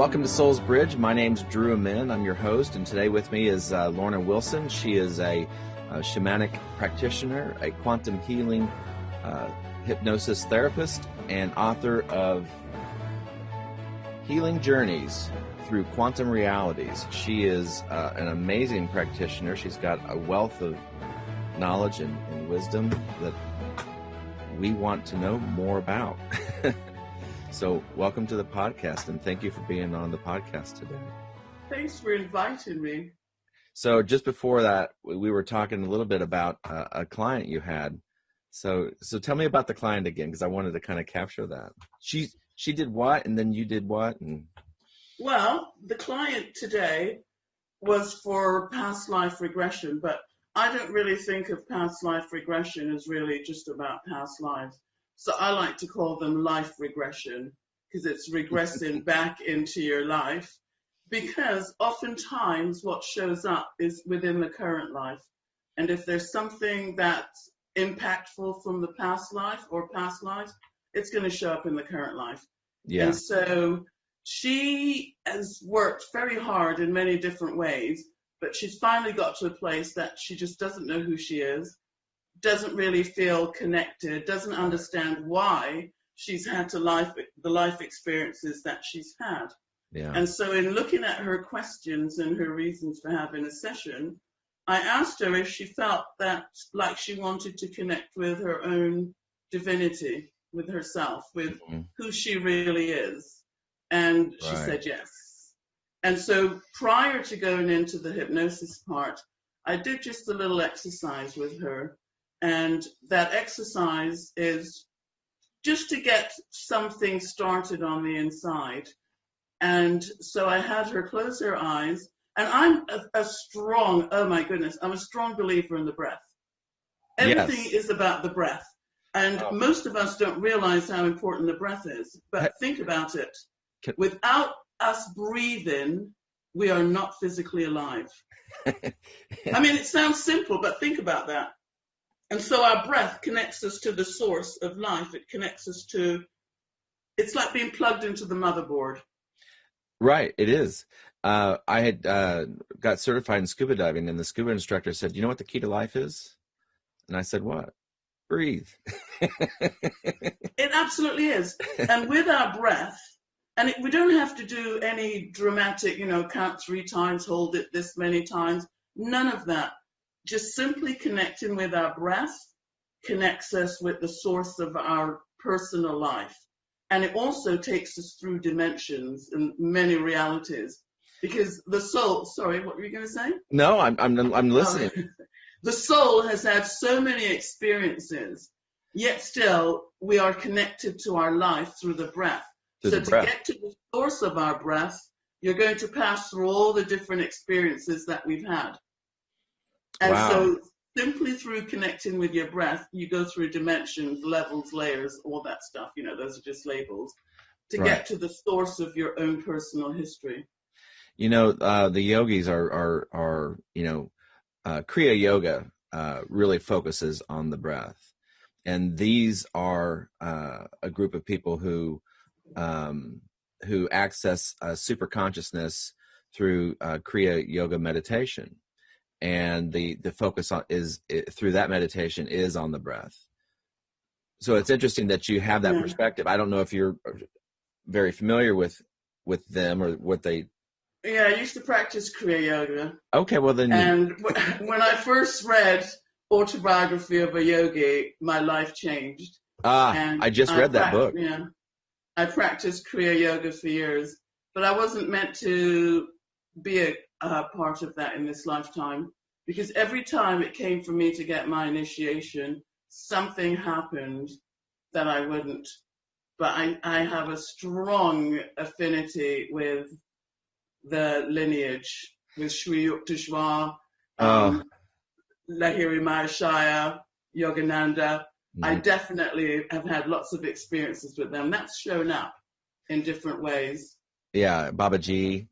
Welcome to Soul's Bridge. My name's Drew Amin. I'm your host, and today with me is Lorna Wilson. She is a shamanic practitioner, a quantum healing hypnosis therapist, and author of Healing Journeys Through Quantum Realities. She is an amazing practitioner. She's got a wealth of knowledge and wisdom that we want to know more about. So welcome to the podcast, and thank you for being on the podcast today. Thanks for inviting me. So just before that, we were talking a little bit about a client you had. So tell me about the client again, because I wanted to kind of capture that. She did what, and then you did what? Well, the client today was for past life regression, but I don't really think of past life regression as really just about past lives. So I like to call them life regression, because it's regressing back into your life, because oftentimes what shows up is within the current life. And if there's something that's impactful from the past life or past lives, it's going to show up in the current life. Yeah. And so she has worked very hard in many different ways, but she's finally got to a place that she just doesn't know who she is, doesn't really feel connected, doesn't understand why she's had the life experiences that she's had. Yeah. And so in looking at her questions and her reasons for having a session, I asked her if she felt that like she wanted to connect with her own divinity, with herself, with who she really is. And she said yes. And so prior to going into the hypnosis part, I did just a little exercise with her. And that exercise is just to get something started on the inside. And so I had her close her eyes. And I'm a strong believer in the breath. Everything is about the breath. And most of us don't realize how important the breath is. But think about it. Without us breathing, we are not physically alive. I mean, it sounds simple, but think about that. And so our breath connects us to the source of life. It connects us to, it's like being plugged into the motherboard. Right, it is. I had got certified in scuba diving, and the scuba instructor said, "You know what the key to life is?" And I said, "What?" Breathe. It absolutely is. And with our breath, and we don't have to do any dramatic, count 3 times, hold it this many times. None of that. Just simply connecting with our breath connects us with the source of our personal life. And it also takes us through dimensions and many realities. Because the soul, sorry, what were you going to say? No, I'm listening. The soul has had so many experiences, yet still we are connected to our life through the breath. So to get to the source of our breath, you're going to pass through all the different experiences that we've had. And so simply through connecting with your breath, you go through dimensions, levels, layers, all that stuff. Those are just labels to get to the source of your own personal history. The yogis are Kriya Yoga really focuses on the breath. And these are a group of people who access super consciousness through Kriya Yoga meditation. And the focus through that meditation is on the breath. So it's interesting that you have that perspective. I don't know if you're very familiar with them or what they. Yeah, I used to practice Kriya Yoga. Okay, well then. And when I first read Autobiography of a Yogi, my life changed. I just read that book. Yeah, I practiced Kriya Yoga for years, but I wasn't meant to be a part of that in this lifetime, because every time it came for me to get my initiation, something happened that I wouldn't. But I have a strong affinity with the lineage, with Sri Yukteswar, Lahiri Mahashaya, Yogananda. I definitely have had lots of experiences with them. That's shown up in different ways. Yeah, Babaji.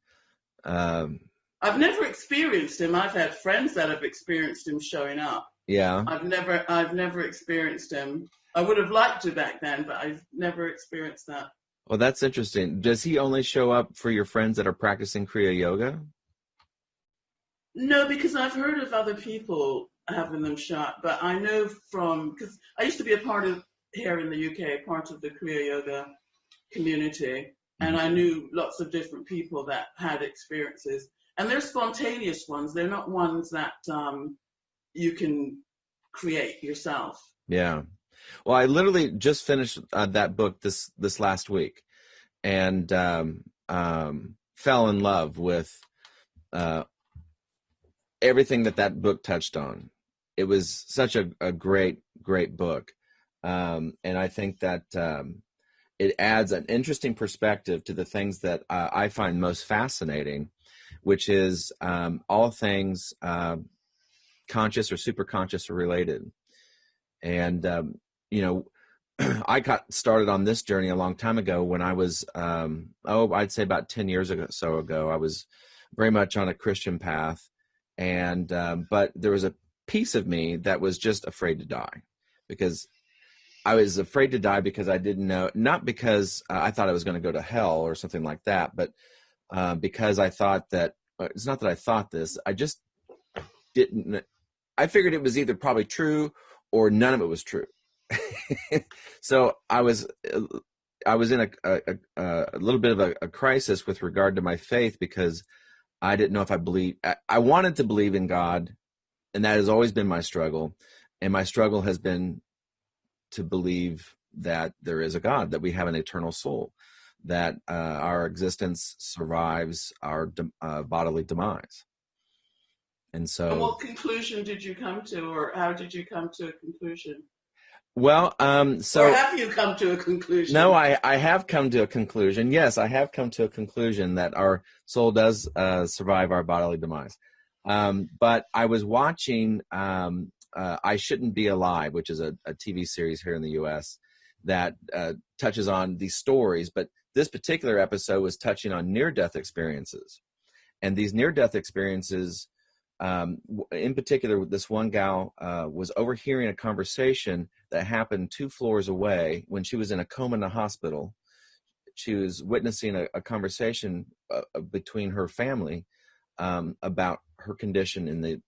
I've never experienced him. I've had friends that have experienced him showing up. Yeah. I've never experienced him. I would have liked to back then, but I've never experienced that. Well, that's interesting. Does he only show up for your friends that are practicing Kriya Yoga? No, because I've heard of other people having them shot, but I know because I used to be a part of, here in the UK, part of the Kriya Yoga community, and I Mhm. knew lots of different people that had experiences. And they're spontaneous ones. They're not ones that you can create yourself. Yeah. Well, I literally just finished that book this last week, and fell in love with uh, everything that book touched on. It was such a great book, and I think that it adds an interesting perspective to the things that I find most fascinating, which is all things conscious or super conscious or related. And you know, I got started on this journey a long time ago when I was, I'd say about 10 years ago. I was very much on a Christian path. And, but there was a piece of me that was just afraid to die, because I was afraid to die because I didn't know, not because I thought I was going to go to hell or something like that, but because I thought that, it's not that I thought this, I just didn't, I figured it was either probably true or none of it was true. So I was in a little bit of a crisis with regard to my faith, because I didn't know if I believed. I wanted to believe in God, and that has always been my struggle. And my struggle has been to believe that there is a God, that we have an eternal soul, that our existence survives our bodily demise. And And so, what conclusion did you come to, or how did you come to a conclusion? well, Or so have you come to a no, conclusion? I have come to a conclusion. Yes, I have come to a conclusion that our soul does survive our bodily demise. But I was watching I Shouldn't Be Alive, which is a TV series here in the U.S. that touches on these stories. But this particular episode was touching on near-death experiences. And these near-death experiences, in particular, this one gal was overhearing a conversation that happened 2 floors away when she was in a coma in the hospital. She was witnessing a conversation between her family about her condition in the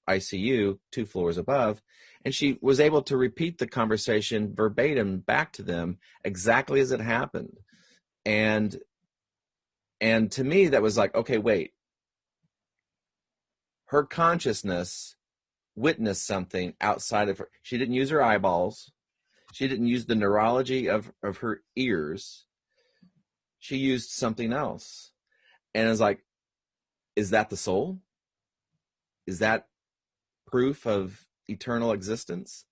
ICU 2 floors above, and she was able to repeat the conversation verbatim back to them exactly as it happened. And to me, that was like, okay, wait, her consciousness witnessed something outside of her. She didn't use her eyeballs. She didn't use the neurology of her ears. She used something else. And it's like, is that the soul? Is that proof of eternal existence?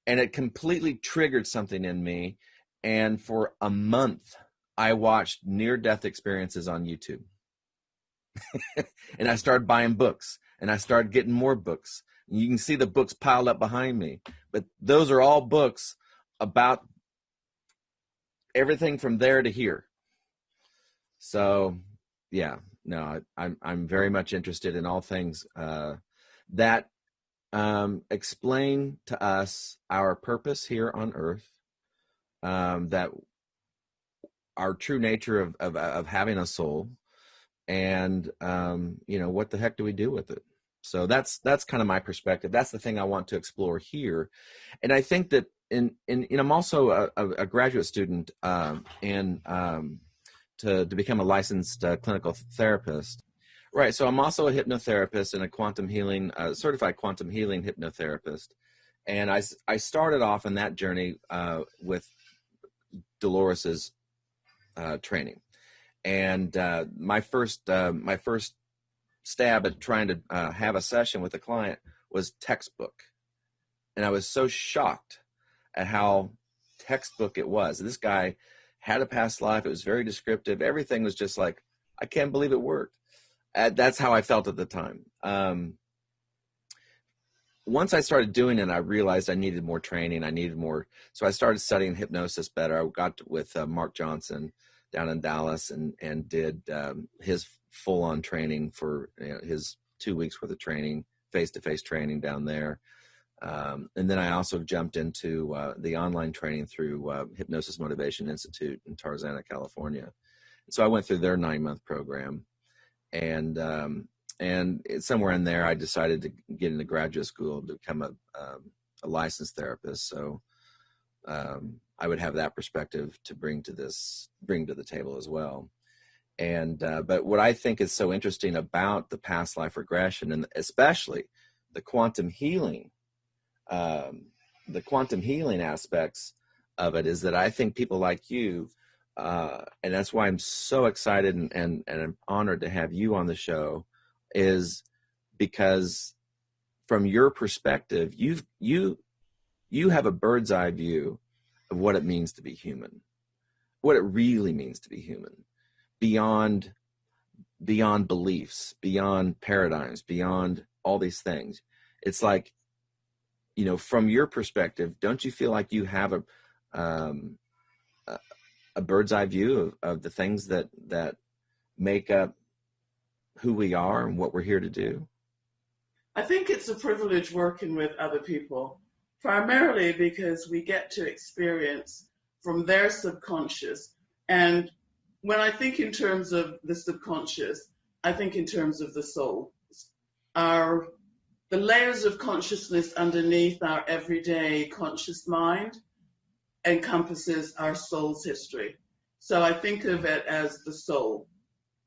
And it completely triggered something in me. And for a month, I watched near-death experiences on YouTube. And I started buying books, and I started getting more books. You can see the books piled up behind me, but those are all books about everything from there to here. So, yeah, no, I'm very much interested in all things that explain to us our purpose here on Earth, that our true nature of having a soul, and what the heck do we do with it? So that's kind of my perspective. That's the thing I want to explore here. And I think that in I'm also a graduate student in to become a licensed clinical therapist. Right. So I'm also a hypnotherapist and a quantum healing, certified quantum healing hypnotherapist. And I started off in that journey with Dolores's training. And my first stab at trying to have a session with a client was textbook. And I was so shocked at how textbook it was. This guy had a past life. It was very descriptive. Everything was just like, I can't believe it worked. That's how I felt at the time. Once I started doing it, I realized I needed more training. I needed more. So I started studying hypnosis better. I got with Mark Johnson down in Dallas and did his full-on training for his 2 weeks worth of training, face-to-face training down there. And then I also jumped into the online training through Hypnosis Motivation Institute in Tarzana, California. So I went through their 9-month program, and somewhere in there, I decided to get into graduate school to become a licensed therapist. So I would have that perspective to bring to the table as well. And but what I think is so interesting about the past life regression, and especially the quantum healing aspects of it, is that I think people like you, and that's why I'm so excited and I'm honored to have you on the show, is because from your perspective, you have a bird's eye view of what it means to be human, what it really means to be human, beyond beliefs, beyond paradigms, beyond all these things. It's like, from your perspective, don't you feel like you have a bird's eye view of the things that make up who we are and what we're here to do? I think it's a privilege working with other people, primarily because we get to experience from their subconscious. And when I think in terms of the subconscious, I think in terms of the soul. The layers of consciousness underneath our everyday conscious mind encompasses our soul's history. So I think of it as the soul.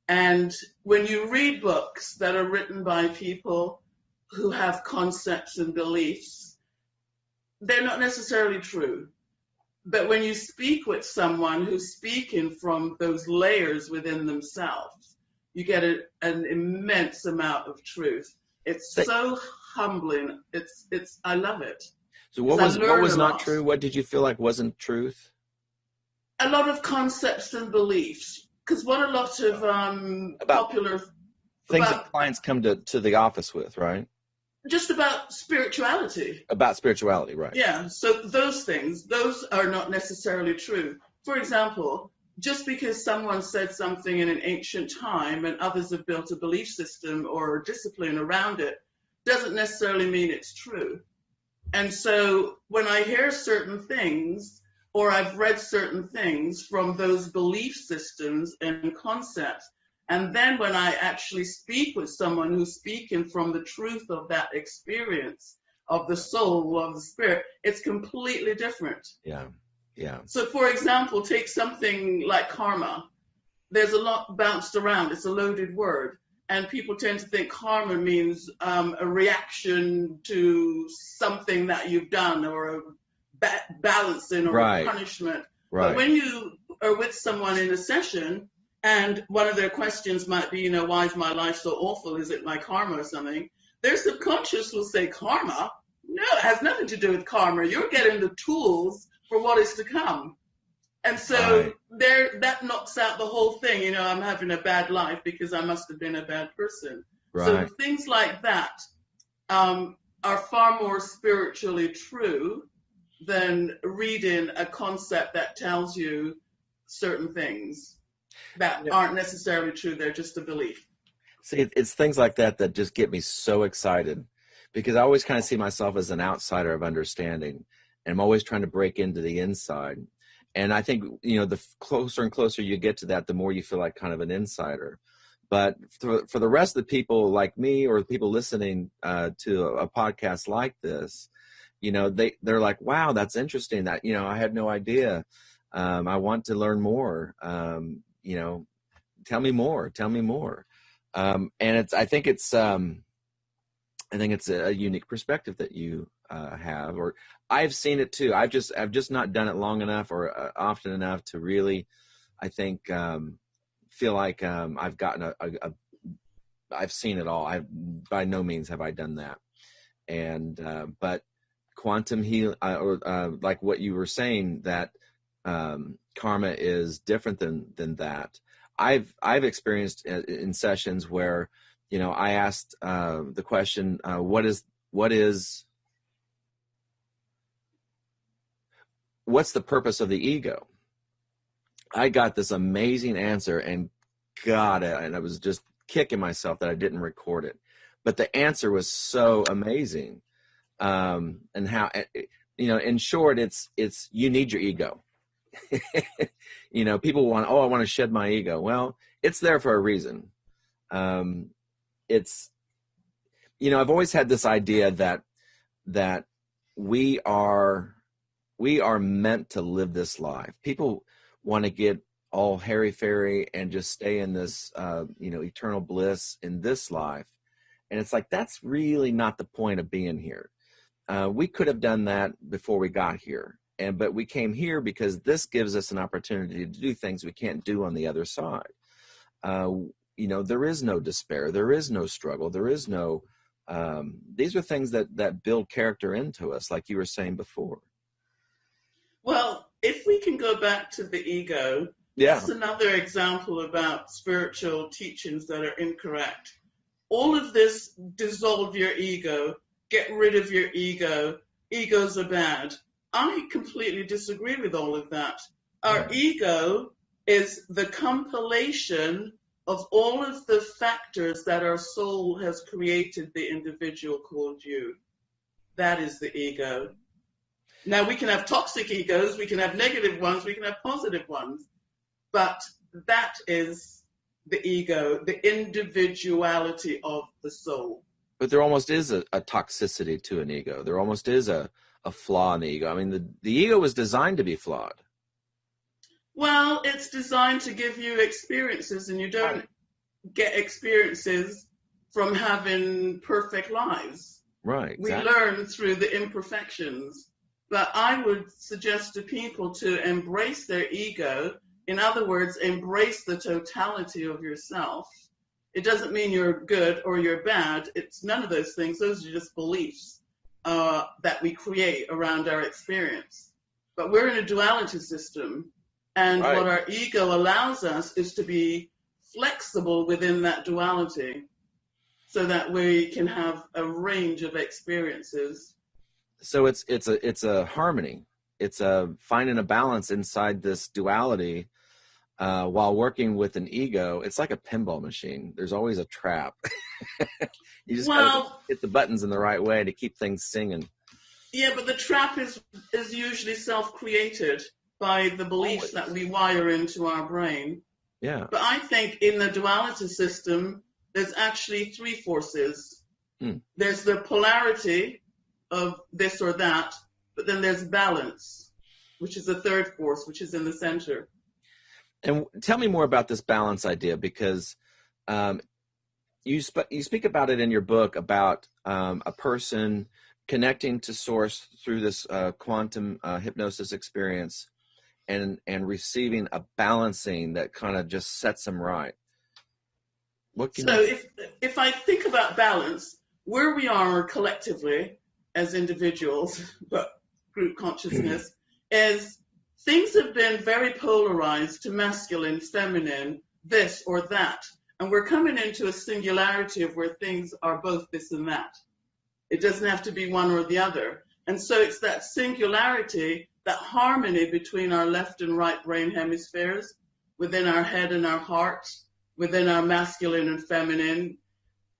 And when you read books that are written by people who have concepts and beliefs, they're not necessarily true. But when you speak with someone who's speaking from those layers within themselves, you get an immense amount of truth. It's so humbling. I love it. So what was not true? What did you feel like wasn't truth? A lot of concepts and beliefs. Because what a lot of popular things that clients come to the office with, right? Just about spirituality. About spirituality, right. Yeah, so those things, those are not necessarily true. For example, just because someone said something in an ancient time and others have built a belief system or discipline around it, doesn't necessarily mean it's true. And so when I hear certain things, or I've read certain things from those belief systems and concepts, and then when I actually speak with someone who's speaking from the truth of that experience, of the soul, of the spirit, it's completely different. Yeah, yeah. So for example, take something like karma. There's a lot bounced around. It's a loaded word. And people tend to think karma means a reaction to something that you've done, or a balancing, or a punishment. Right. But when you are with someone in a session, and one of their questions might be, why is my life so awful? Is it my karma or something? Their subconscious will say, karma? No, it has nothing to do with karma. You're getting the tools for what is to come. And so that knocks out the whole thing. I'm having a bad life because I must have been a bad person. Right. So things like that are far more spiritually true than reading a concept that tells you certain things that aren't necessarily true. They're just a belief. See, it's things like that just get me so excited, because I always kind of see myself as an outsider of understanding, and I'm always trying to break into the inside. And I think, the closer and closer you get to that, the more you feel like kind of an insider. But for the rest of the people like me, or the people listening to a podcast like this, they're like, wow, that's interesting. That, I had no idea. I want to learn more. Tell me more. And I think it's a unique perspective that you have, or I've seen it too. I've just not done it long enough or often enough to really, I think, feel like I've gotten I've seen it all. By no means have I done that. And but quantum heal, or like what you were saying, that karma is different than that. I've experienced in sessions where, I asked the question, what's the purpose of the ego? I got this amazing answer, and I was just kicking myself that I didn't record it. But the answer was so amazing. and how, in short, it's you need your ego. People want, I want to shed my ego. Well, it's there for a reason. It's, I've always had this idea that we are meant to live this life. People want to get all hairy-fairy and just stay in this, eternal bliss in this life. And it's like, that's really not the point of being here. We could have done that before we got here. But we came here because this gives us an opportunity to do things we can't do on the other side. There is no despair. There is no struggle. There is no, these are things that build character into us, like you were saying before. Well, if we can go back to the ego, that's another example about spiritual teachings that are incorrect. All of this, dissolve your ego, get rid of your ego, egos are bad. I completely disagree with all of that. Our ego is the compilation of all of the factors that our soul has created the individual called you. That is the ego. Now, we can have toxic egos, we can have negative ones, we can have positive ones, but that is the ego, the individuality of the soul. But there almost is a toxicity to an ego. There almost is a flaw in the ego. I mean, the ego was designed to be flawed. Well, it's designed to give you experiences, and you don't get experiences from having perfect lives. Right. Exactly. We learn through the imperfections. But I would suggest to people to embrace their ego. In other words, embrace the totality of yourself. It doesn't mean you're good or you're bad. It's none of those things. Those are just beliefs that we create around our experience. But we're in a duality system. And what our ego allows us is to be flexible within that duality so that we can have a range of experiences. So it's a harmony. It's finding a balance inside this duality while working with an ego. It's like a pinball machine. There's always a trap. You just gotta hit the buttons in the right way to keep things singing. Yeah, but the trap is usually self-created by the beliefs that we wire into our brain. Yeah. But I think in the duality system, there's actually three forces. There's the polarity of this or that, but then there's balance, which is the third force, which is in the center. And tell me more about this balance idea, because you speak about it in your book about a person connecting to source through this quantum hypnosis experience and receiving a balancing that kind of just sets them right. If I think about balance, where we are collectively as individuals, but group consciousness, is things have been very polarized to masculine, feminine, this or that. And we're coming into a singularity of where things are both this and that. It doesn't have to be one or the other. And so it's that singularity, that harmony between our left and right brain hemispheres, within our head and our heart, within our masculine and feminine.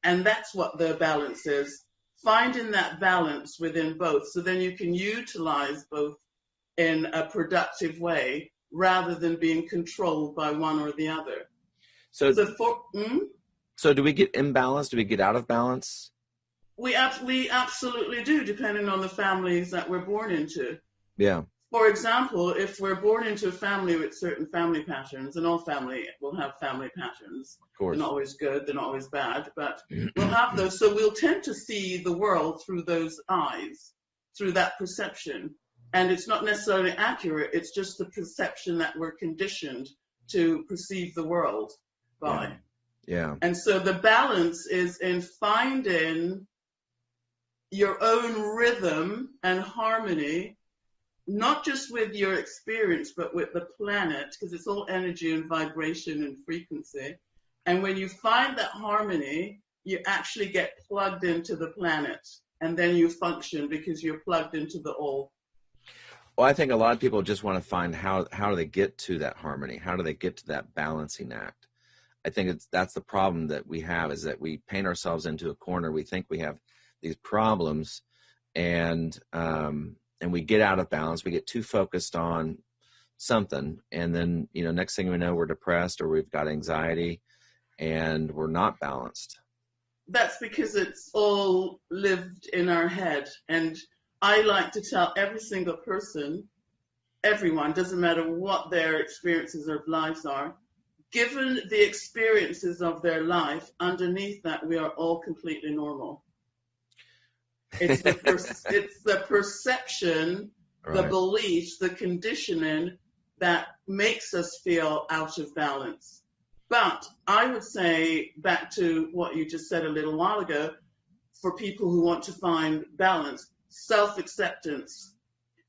And that's what the balance is. Finding that balance within both, so then you can utilize both in a productive way rather than being controlled by one or the other. So do we get imbalanced? Do we get out of balance? We absolutely do, depending on the families that we're born into. Yeah. For example, if we're born into a family with certain family patterns, and all family will have family patterns. Of course. They're not always good, they're not always bad, but we'll have those. So we'll tend to see the world through those eyes, through that perception. And it's not necessarily accurate, it's just the perception that we're conditioned to perceive the world by. Yeah. And so the balance is in finding your own rhythm and harmony, not just with your experience, but with the planet, because it's all energy and vibration and frequency. And when you find that harmony, you actually get plugged into the planet, and then you function because you're plugged into the all. Well, I think a lot of people just want to find how do they get to that harmony? How do they get to that balancing act? I think that's the problem that we have, is that we paint ourselves into a corner. We think we have these problems, and we get out of balance. We get too focused on something, and then next thing we know, we're depressed or we've got anxiety, and we're not balanced. That's because it's all lived in our head. And I like to tell every single person, everyone, doesn't matter what their experiences or lives are, given the experiences of their life, underneath that we are all completely normal. It's the perception, right, the beliefs, the conditioning that makes us feel out of balance. But I would say, back to what you just said a little while ago, for people who want to find balance, self-acceptance.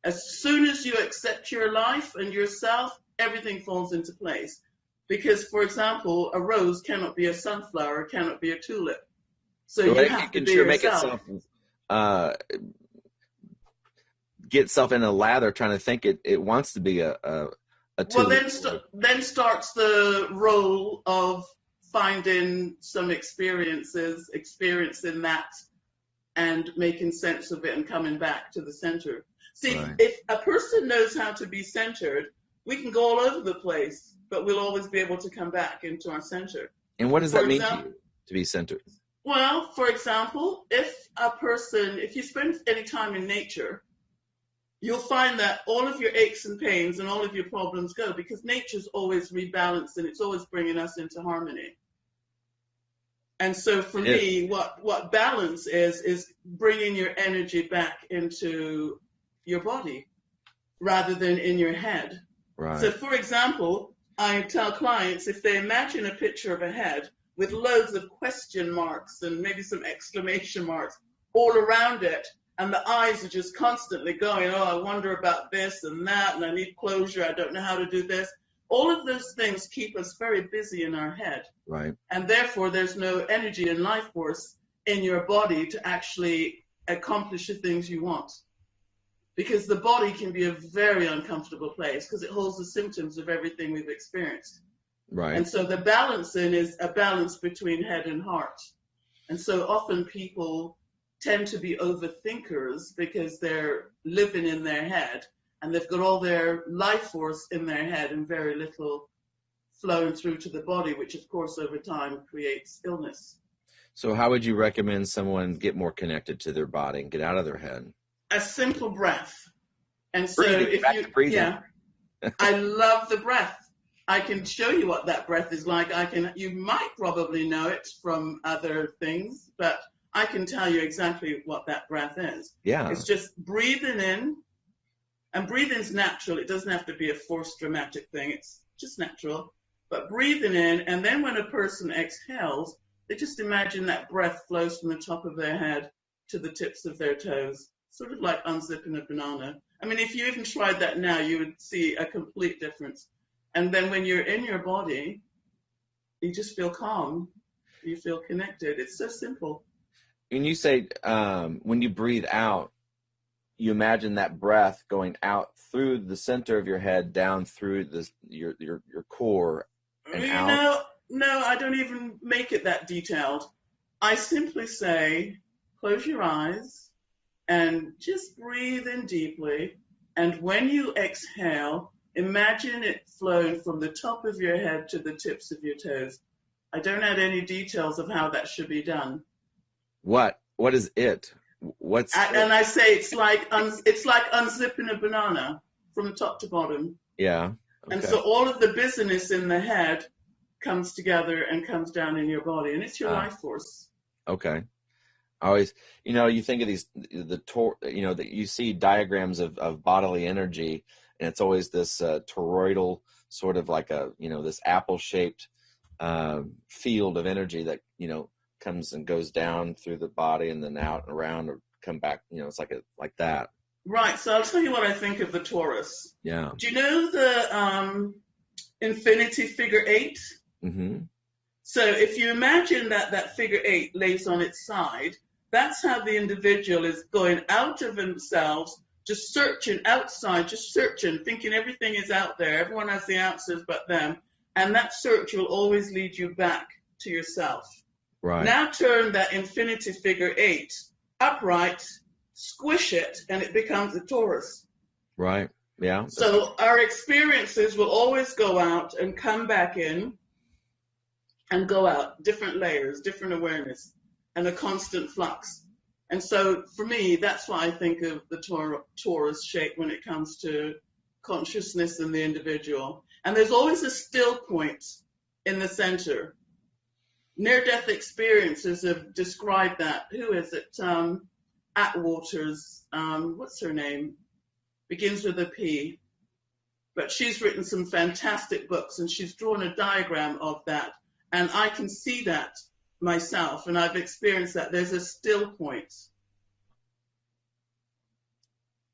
As soon as you accept your life and yourself, everything falls into place. Because, for example, a rose cannot be a sunflower, cannot be a tulip. So you have to be yourself. Get itself in a lather trying to think it wants to be a well, then starts the role of finding some experiencing that, and making sense of it and coming back to the center. See, right, if a person knows how to be centered, we can go all over the place, but we'll always be able to come back into our center. And what does that mean to you, to be centered? Well, for example, if you spend any time in nature, you'll find that all of your aches and pains and all of your problems go, because nature's always rebalancing. It's always bringing us into harmony. And so for me, what balance is bringing your energy back into your body rather than in your head. Right. So, for example, I tell clients, if they imagine a picture of a head with loads of question marks and maybe some exclamation marks all around it, and the eyes are just constantly going, oh, I wonder about this and that, and I need closure, I don't know how to do this. All of those things keep us very busy in our head. Right. And therefore, there's no energy and life force in your body to actually accomplish the things you want. Because the body can be a very uncomfortable place because it holds the symptoms of everything we've experienced. Right. And so the balancing is a balance between head and heart. And so often people tend to be overthinkers because they're living in their head and they've got all their life force in their head and very little flowing through to the body, which of course over time creates illness. So how would you recommend someone get more connected to their body and get out of their head? A simple breath. And so breathing. Yeah, I love the breath. I can show you what that breath is like. You might probably know it from other things, but I can tell you exactly what that breath is. Yeah. It's just breathing in, and breathing's natural. It doesn't have to be a forced dramatic thing. It's just natural. But breathing in, and then when a person exhales, they just imagine that breath flows from the top of their head to the tips of their toes, sort of like unzipping a banana. I mean, if you even tried that now, you would see a complete difference. And then when you're in your body, you just feel calm. You feel connected. It's so simple. When you say when you breathe out, you imagine that breath going out through the center of your head, down through your core and out? No, I don't even make it that detailed. I simply say, close your eyes and just breathe in deeply. And when you exhale, imagine it flowing from the top of your head to the tips of your toes. I don't add any details of how that should be done. What is it? And I say it's like unzipping a banana from top to bottom. Yeah. Okay. And so all of the busyness in the head comes together and comes down in your body, and it's your life force. Okay. Always, you think of these, that you see diagrams of bodily energy, and it's always this toroidal sort of like this apple-shaped field of energy that, comes and goes down through the body and then out and around or come back. It's like that. Right. So I'll tell you what I think of the torus. Yeah. Do you know the infinity figure 8? Mm-hmm. So if you imagine that figure 8 lays on its side, that's how the individual is going out of themselves, just searching outside, just searching, thinking everything is out there. Everyone has the answers but them. And that search will always lead you back to yourself. Right. Now turn that infinity figure 8 upright squish it, and it becomes a torus. Right. Yeah. So our experiences will always go out and come back in and go out, different layers, different awareness, and a constant flux. And so for me, that's why I think of the torus shape when it comes to consciousness in the individual. And there's always a still point in the center. Near-death experiences have described that. Who is it? Atwater's, what's her name? Begins with a P. But she's written some fantastic books, and she's drawn a diagram of that. And I can see that myself, and I've experienced that. There's a still point.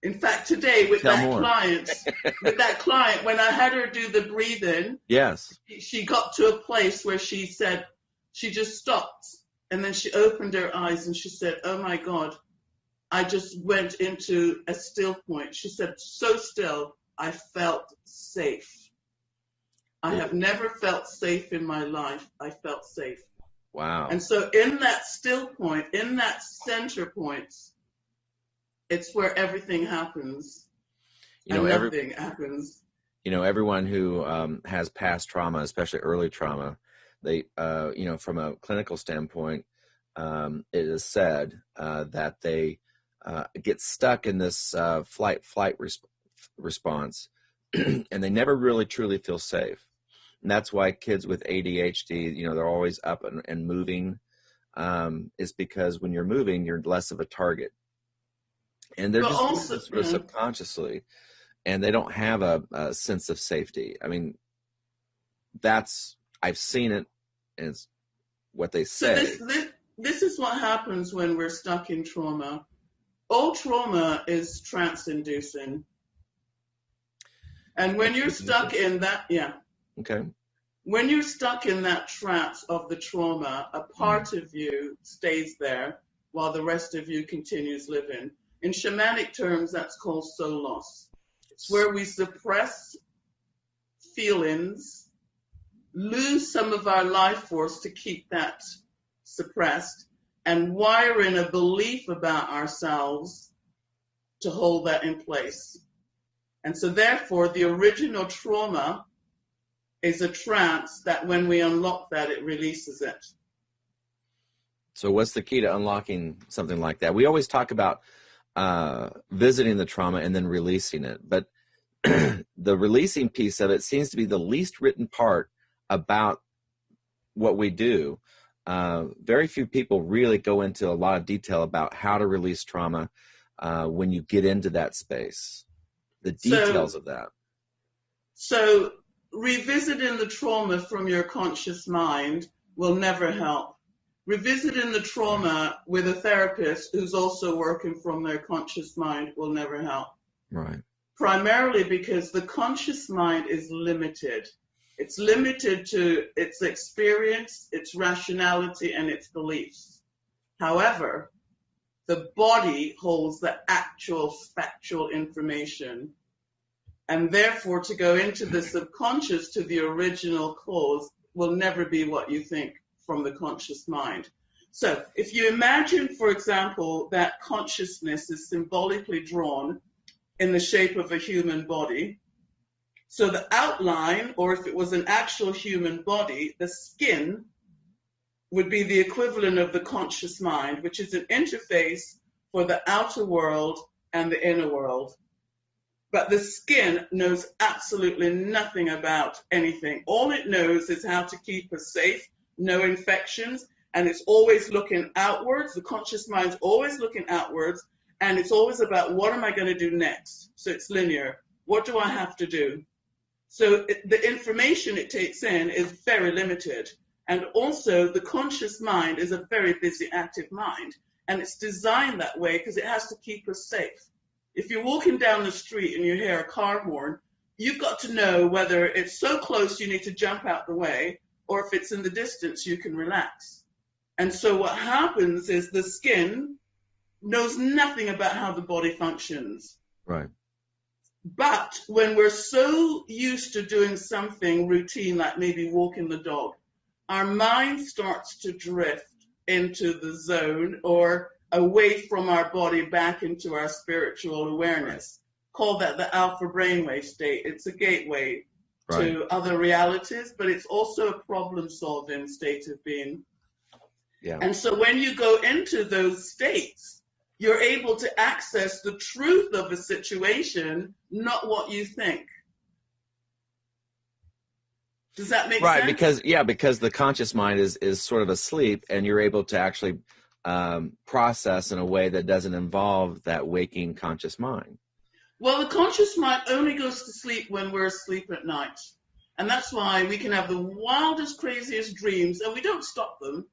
In fact, today with that client, when I had her do the breathing, yes, she got to a place where she said, she just stopped, and then she opened her eyes and she said, "Oh my God, I just went into a still point." She said, "So still, I felt safe. I have never felt safe in my life. I felt safe." Wow. And so in that still point, in that center point, it's where everything happens. Nothing happens. Everyone who has past trauma, especially early trauma, they, from a clinical standpoint, it is said that they get stuck in this flight response, and they never really truly feel safe. And that's why kids with ADHD, they're always up and moving, is because when you're moving, you're less of a target. And they're just also, sort of subconsciously, and they don't have a sense of safety. I mean, I've seen it, and it's what they say. So this is what happens when we're stuck in trauma. All trauma is trance-inducing. And when you're stuck in that, Okay. When you're stuck in that trance of the trauma, a part of you stays there while the rest of you continues living. In shamanic terms, that's called soul loss. It's where we suppress feelings, lose some of our life force to keep that suppressed, and wire in a belief about ourselves to hold that in place. And so therefore, the original trauma is a trance that when we unlock that, it releases it. So what's the key to unlocking something like that? We always talk about visiting the trauma and then releasing it. But the releasing piece of it seems to be the least written part about what we do. Very few people really go into a lot of detail about how to release trauma when you get into that space, the details of that. So revisiting the trauma from your conscious mind will never help. Revisiting the trauma with a therapist who's also working from their conscious mind will never help. Right. Primarily because the conscious mind is limited. It's limited to its experience, its rationality, and its beliefs. However, the body holds the actual factual information. And therefore, to go into the subconscious to the original cause will never be what you think from the conscious mind. So if you imagine, for example, that consciousness is symbolically drawn in the shape of a human body, so the outline, or if it was an actual human body, the skin would be the equivalent of the conscious mind, which is an interface for the outer world and the inner world. But the skin knows absolutely nothing about anything. All it knows is how to keep us safe, no infections, and it's always looking outwards. The conscious mind's always looking outwards, and it's always about what am I going to do next? So it's linear. What do I have to do? So the information it takes in is very limited. And also the conscious mind is a very busy, active mind, and it's designed that way because it has to keep us safe. If you're walking down the street and you hear a car horn, you've got to know whether it's so close you need to jump out the way, or if it's in the distance, you can relax. And so what happens is the skin knows nothing about how the body functions. Right. But when we're so used to doing something routine, like maybe walking the dog, our mind starts to drift into the zone, or away from our body back into our spiritual awareness. Call that the alpha brainwave state. It's a gateway to other realities, but it's also a problem-solving state of being. Yeah. And so when you go into those states, you're able to access the truth of a situation, not what you think. Does that make sense? Right, because the conscious mind is sort of asleep, and you're able to actually process in a way that doesn't involve that waking conscious mind. Well, the conscious mind only goes to sleep when we're asleep at night. And that's why we can have the wildest, craziest dreams, and we don't stop them,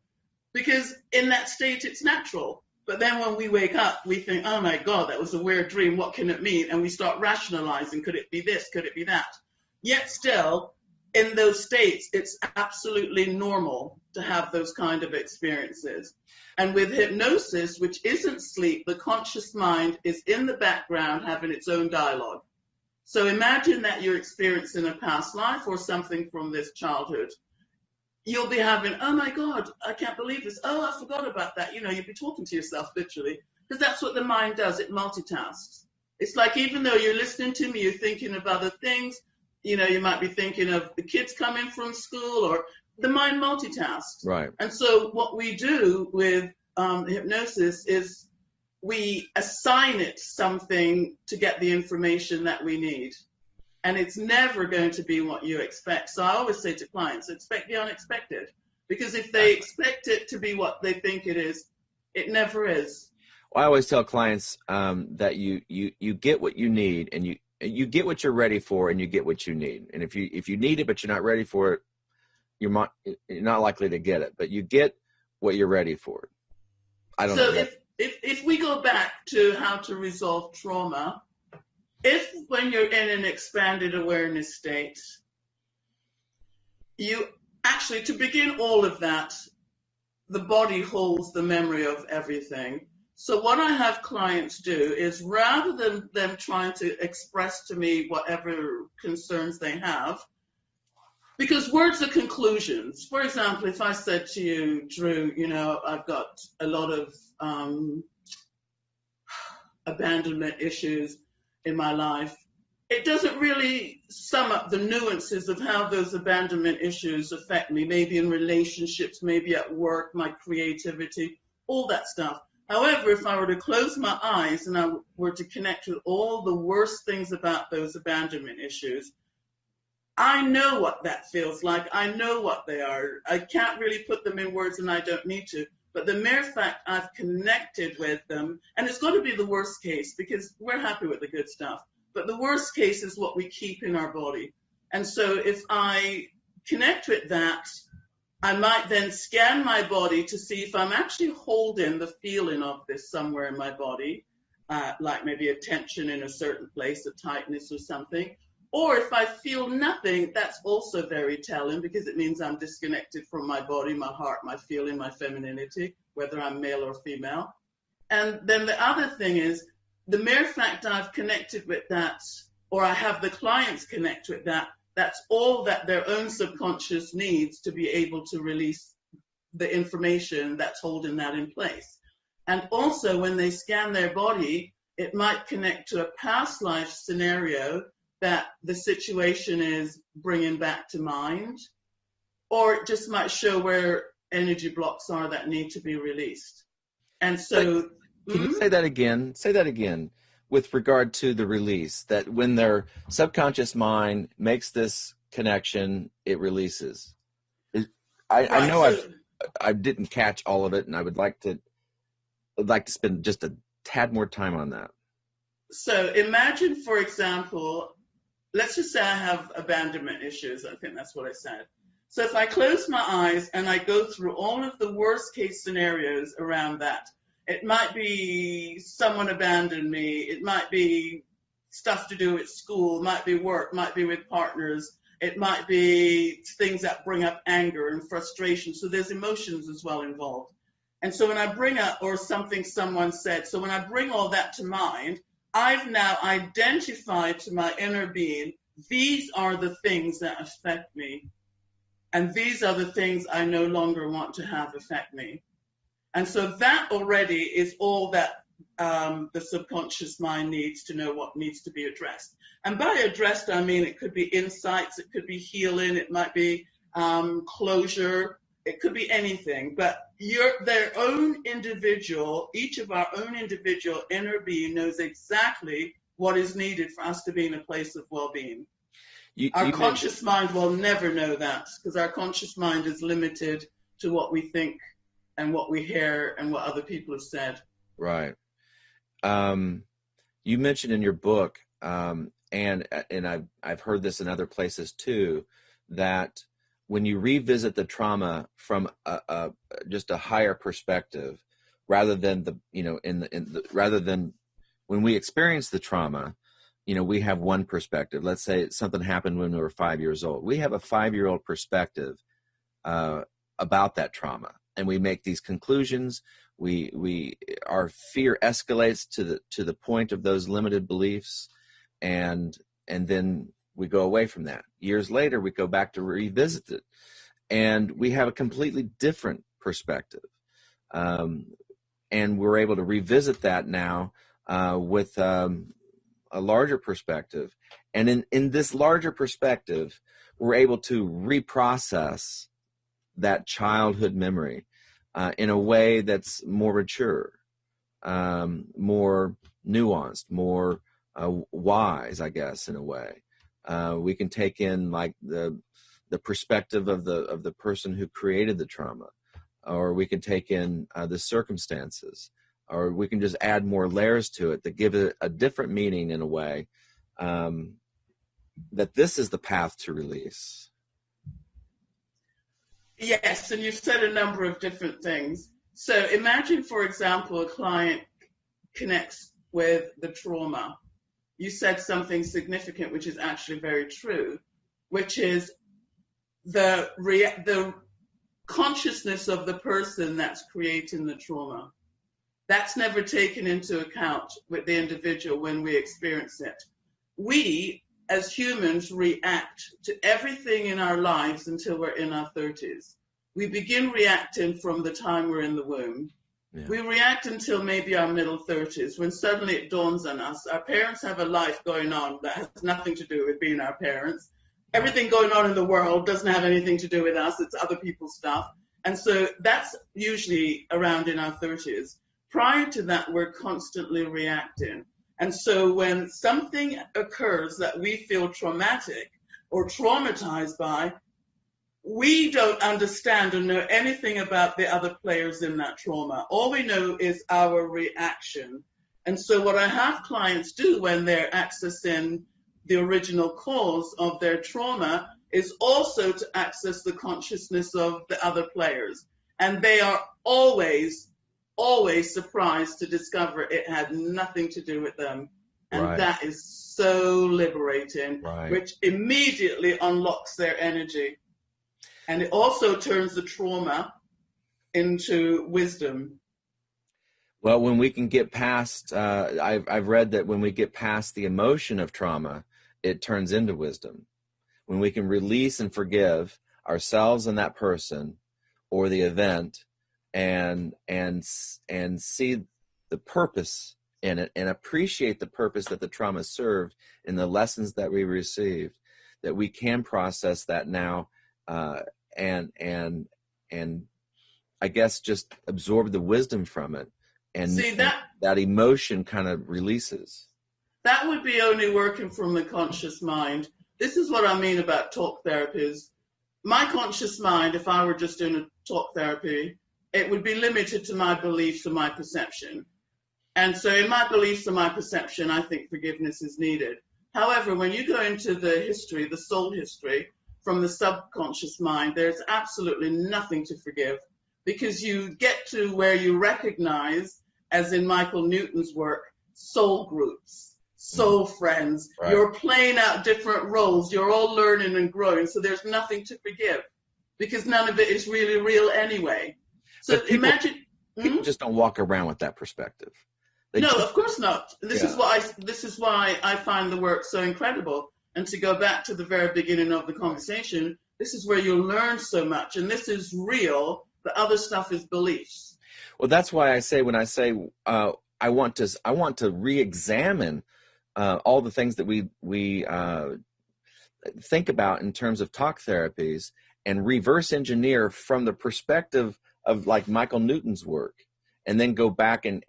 because in that state it's natural. But then when we wake up, we think, oh my God, that was a weird dream. What can it mean? And we start rationalizing. Could it be this? Could it be that? Yet still, in those states, it's absolutely normal to have those kind of experiences. And with hypnosis, which isn't sleep, the conscious mind is in the background having its own dialogue. So imagine that you're experiencing a past life or something from this childhood. You'll be having, oh my God, I can't believe this. Oh, I forgot about that. You know, you'll be talking to yourself literally, because that's what the mind does. It multitasks. It's like, even though you're listening to me, you're thinking of other things. You know, you might be thinking of the kids coming from school, or the mind multitasks. Right. And so what we do with hypnosis is we assign it something to get the information that we need. And it's never going to be what you expect. So I always say to clients, expect the unexpected. Because if they expect it to be what they think it is, it never is. Well, I always tell clients that you get what you need, and you get what you're ready for, and you get what you need. And if you need it but you're not ready for it, you're not likely to get it. But you get what you're ready for. I don't know. So if we go back to how to resolve trauma, if when you're in an expanded awareness state, you actually, to begin all of that, the body holds the memory of everything. So what I have clients do is, rather than them trying to express to me whatever concerns they have, because words are conclusions. For example, if I said to you, Drew, you know, I've got a lot of abandonment issues in my life, it doesn't really sum up the nuances of how those abandonment issues affect me, maybe in relationships, maybe at work, my creativity, all that stuff. However, if I were to close my eyes and I were to connect with all the worst things about those abandonment issues, I know what that feels like. I know what they are. I can't really put them in words, and I don't need to. But the mere fact I've connected with them, and it's got to be the worst case, because we're happy with the good stuff. But the worst case is what we keep in our body. And so if I connect with that, I might then scan my body to see if I'm actually holding the feeling of this somewhere in my body, like maybe a tension in a certain place, a tightness or something. Or if I feel nothing, that's also very telling, because it means I'm disconnected from my body, my heart, my feeling, my femininity, whether I'm male or female. And then the other thing is, the mere fact I've connected with that, or I have the clients connect with that, that's all that their own subconscious needs to be able to release the information that's holding that in place. And also, when they scan their body, it might connect to a past life scenario that the situation is bringing back to mind, or it just might show where energy blocks are that need to be released. And so, can you say that again? Say that again with regard to the release, that when their subconscious mind makes this connection, it releases. I know I didn't catch all of it, and I'd like to spend just a tad more time on that. So imagine, for example, let's just say I have abandonment issues. I think that's what I said. So if I close my eyes and I go through all of the worst case scenarios around that, it might be someone abandoned me. It might be stuff to do with school, might be work, might be with partners. It might be things that bring up anger and frustration. So there's emotions as well involved. And so when I bring up, or something someone said, so when I bring all that to mind, I've now identified to my inner being, these are the things that affect me. And these are the things I no longer want to have affect me. And so that already is all that the subconscious mind needs to know what needs to be addressed. And by addressed, I mean it could be insights, it could be healing, it might be closure, it could be anything. But their own individual, each of our own individual inner being knows exactly what is needed for us to be in a place of well-being. Our conscious mind will never know that, because our conscious mind is limited to what we think and what we hear and what other people have said. Right. You mentioned in your book, and I've heard this in other places too, that when you revisit the trauma from just a higher perspective, rather than rather than when we experience the trauma, we have one perspective. Let's say something happened when we were 5 years old. We have a 5-year-old perspective about that trauma, and we make these conclusions. Our fear escalates to the point of those limited beliefs, and then we go away from that. Years later, we go back to revisit it, and we have a completely different perspective, and we're able to revisit that now with a larger perspective. And in this larger perspective, we're able to reprocess that childhood memory in a way that's more mature, more nuanced, more wise, I guess, in a way. We can take in like the perspective of the person who created the trauma, or we can take in the circumstances, or we can just add more layers to it that give it a different meaning in a way, that this is the path to release. Yes, and you've said a number of different things. So imagine, for example, a client connects with the trauma. You said something significant, which is actually very true, which is the consciousness of the person that's creating the trauma. That's never taken into account with the individual when we experience it. We, as humans, react to everything in our lives until we're in our 30s. We begin reacting from the time we're in the womb. Yeah. We react until maybe our middle 30s, when suddenly it dawns on us. Our parents have a life going on that has nothing to do with being our parents. Everything going on in the world doesn't have anything to do with us. It's other people's stuff. And so that's usually around in our 30s. Prior to that, we're constantly reacting. And so when something occurs that we feel traumatic or traumatized by, we don't understand or know anything about the other players in that trauma. All we know is our reaction. And so what I have clients do when they're accessing the original cause of their trauma is also to access the consciousness of the other players. And they are always surprised to discover it had nothing to do with them. And right. That is so liberating, right. Which immediately unlocks their energy. And it also turns the trauma into wisdom. Well, when we can get past, I've read that when we get past the emotion of trauma, it turns into wisdom. When we can release and forgive ourselves and that person or the event, and see the purpose in it and appreciate the purpose that the trauma served in the lessons that we received, that we can process that now, and I guess just absorb the wisdom from it, and see that emotion kind of releases. That would be only working from the conscious mind. This is what I mean about talk therapies. My conscious mind, if I were just doing a talk therapy, it would be limited to my beliefs and my perception. And so in my beliefs and my perception, I think forgiveness is needed. However, when you go into the history, the soul history, from the subconscious mind, there's absolutely nothing to forgive, because you get to where you recognize, as in Michael Newton's work, soul groups, soul friends. Right. You're playing out different roles. You're all learning and growing. So there's nothing to forgive, because none of it is really real anyway. So imagine people just don't walk around with that perspective. Of course not. This is why I find the work so incredible. And to go back to the very beginning of the conversation, this is where you'll learn so much, and this is real. The other stuff is beliefs. Well, that's why I say, when I say I want to re-examine all the things that we think about in terms of talk therapies, and reverse engineer from the perspective of like Michael Newton's work, and then go back and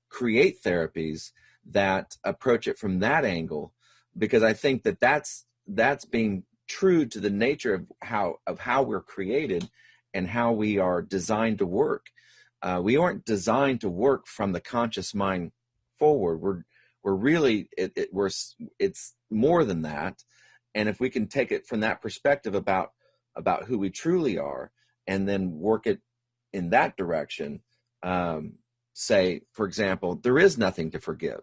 create therapies that approach it from that angle, because I think that that's being true to the nature of how we're created and how we are designed to work. We aren't designed to work from the conscious mind forward. We're really it's more than that. And if we can take it from that perspective about who we truly are, and then work it in that direction, say, for example, there is nothing to forgive,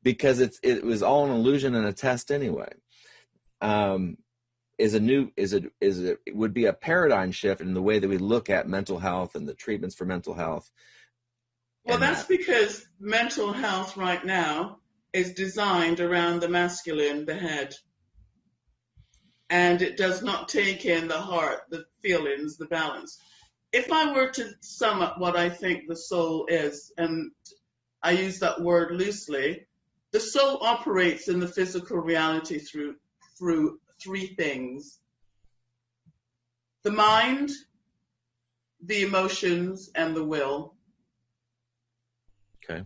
because it was all an illusion and a test anyway. It would be a paradigm shift in the way that we look at mental health and the treatments for mental health. Well, that's because mental health right now is designed around the masculine, the head. And it does not take in the heart, the feelings, the balance. If I were to sum up what I think the soul is, and I use that word loosely, the soul operates in the physical reality through three things: the mind, the emotions, and the will. Okay.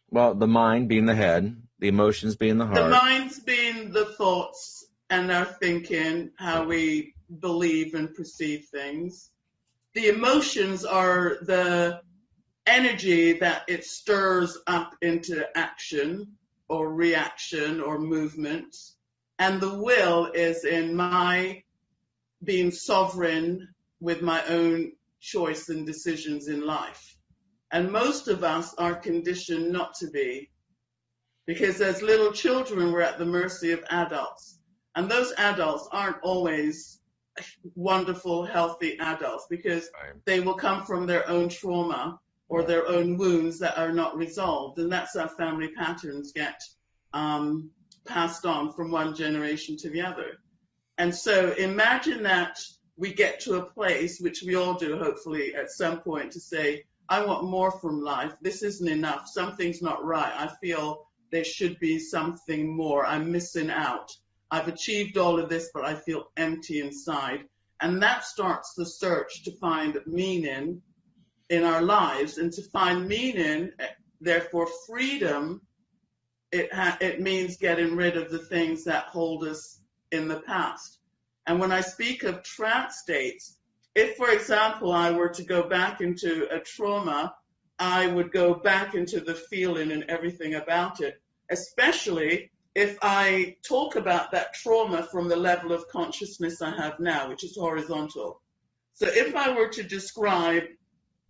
Well, the mind being the head, the emotions being the heart. The mind's being the thoughts and our thinking, how we believe and perceive things. The emotions are the energy that it stirs up into action or reaction or movement. And the will is in my being sovereign with my own choice and decisions in life. And most of us are conditioned not to be, because as little children, we're at the mercy of adults. And those adults aren't always wonderful, healthy adults, because they will come from their own trauma or their own wounds that are not resolved. And that's how family patterns get passed on from one generation to the other. And so imagine that we get to a place, which we all do hopefully at some point, to say, I want more from life. This isn't enough. Something's not right. I feel there should be something more. I'm missing out. I've achieved all of this, but I feel empty inside. And that starts the search to find meaning in our lives. And to find meaning, therefore freedom, it means getting rid of the things that hold us in the past. And when I speak of trance states, if, for example, I were to go back into a trauma, I would go back into the feeling and everything about it, especially if I talk about that trauma from the level of consciousness I have now, which is horizontal. So if I were to describe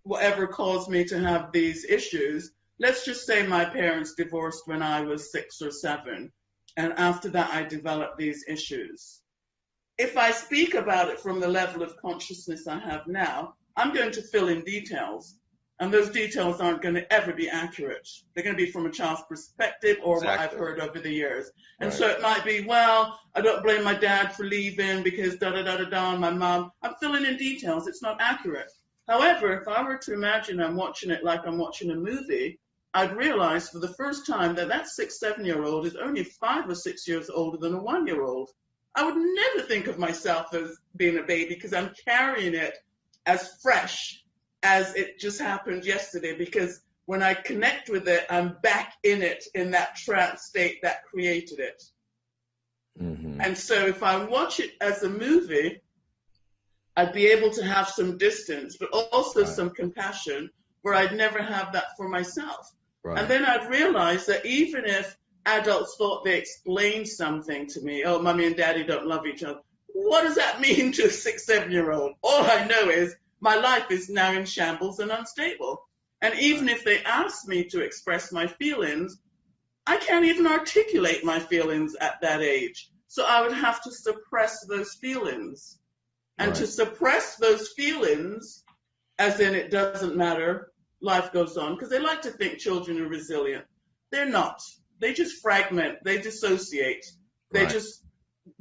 whatever caused me to have these issues, let's just say my parents divorced when I was 6 or 7, and after that I developed these issues. If I speak about it from the level of consciousness I have now, I'm going to fill in details. And those details aren't going to ever be accurate. They're going to be from a child's perspective or what I've heard over the years. And so it might be, well, I don't blame my dad for leaving because da-da-da-da-da, and my mom. I'm filling in details. It's not accurate. However, if I were to imagine I'm watching it like I'm watching a movie, I'd realize for the first time that 6, 7-year-old is only 5 or 6 years older than a 1-year-old. I would never think of myself as being a baby because I'm carrying it as fresh as it just happened yesterday, because when I connect with it, I'm back in it, in that trance state that created it. Mm-hmm. And so if I watch it as a movie, I'd be able to have some distance, but also some compassion, where I'd never have that for myself. Right. And then I'd realize that even if adults thought they explained something to me, oh, mommy and daddy don't love each other, what does that mean to a 6, 7-year-old? All I know is my life is now in shambles and unstable. And even if they ask me to express my feelings, I can't even articulate my feelings at that age. So I would have to suppress those feelings. And to suppress those feelings, as in it doesn't matter, life goes on, because they like to think children are resilient. They're not. They just fragment, they dissociate, they just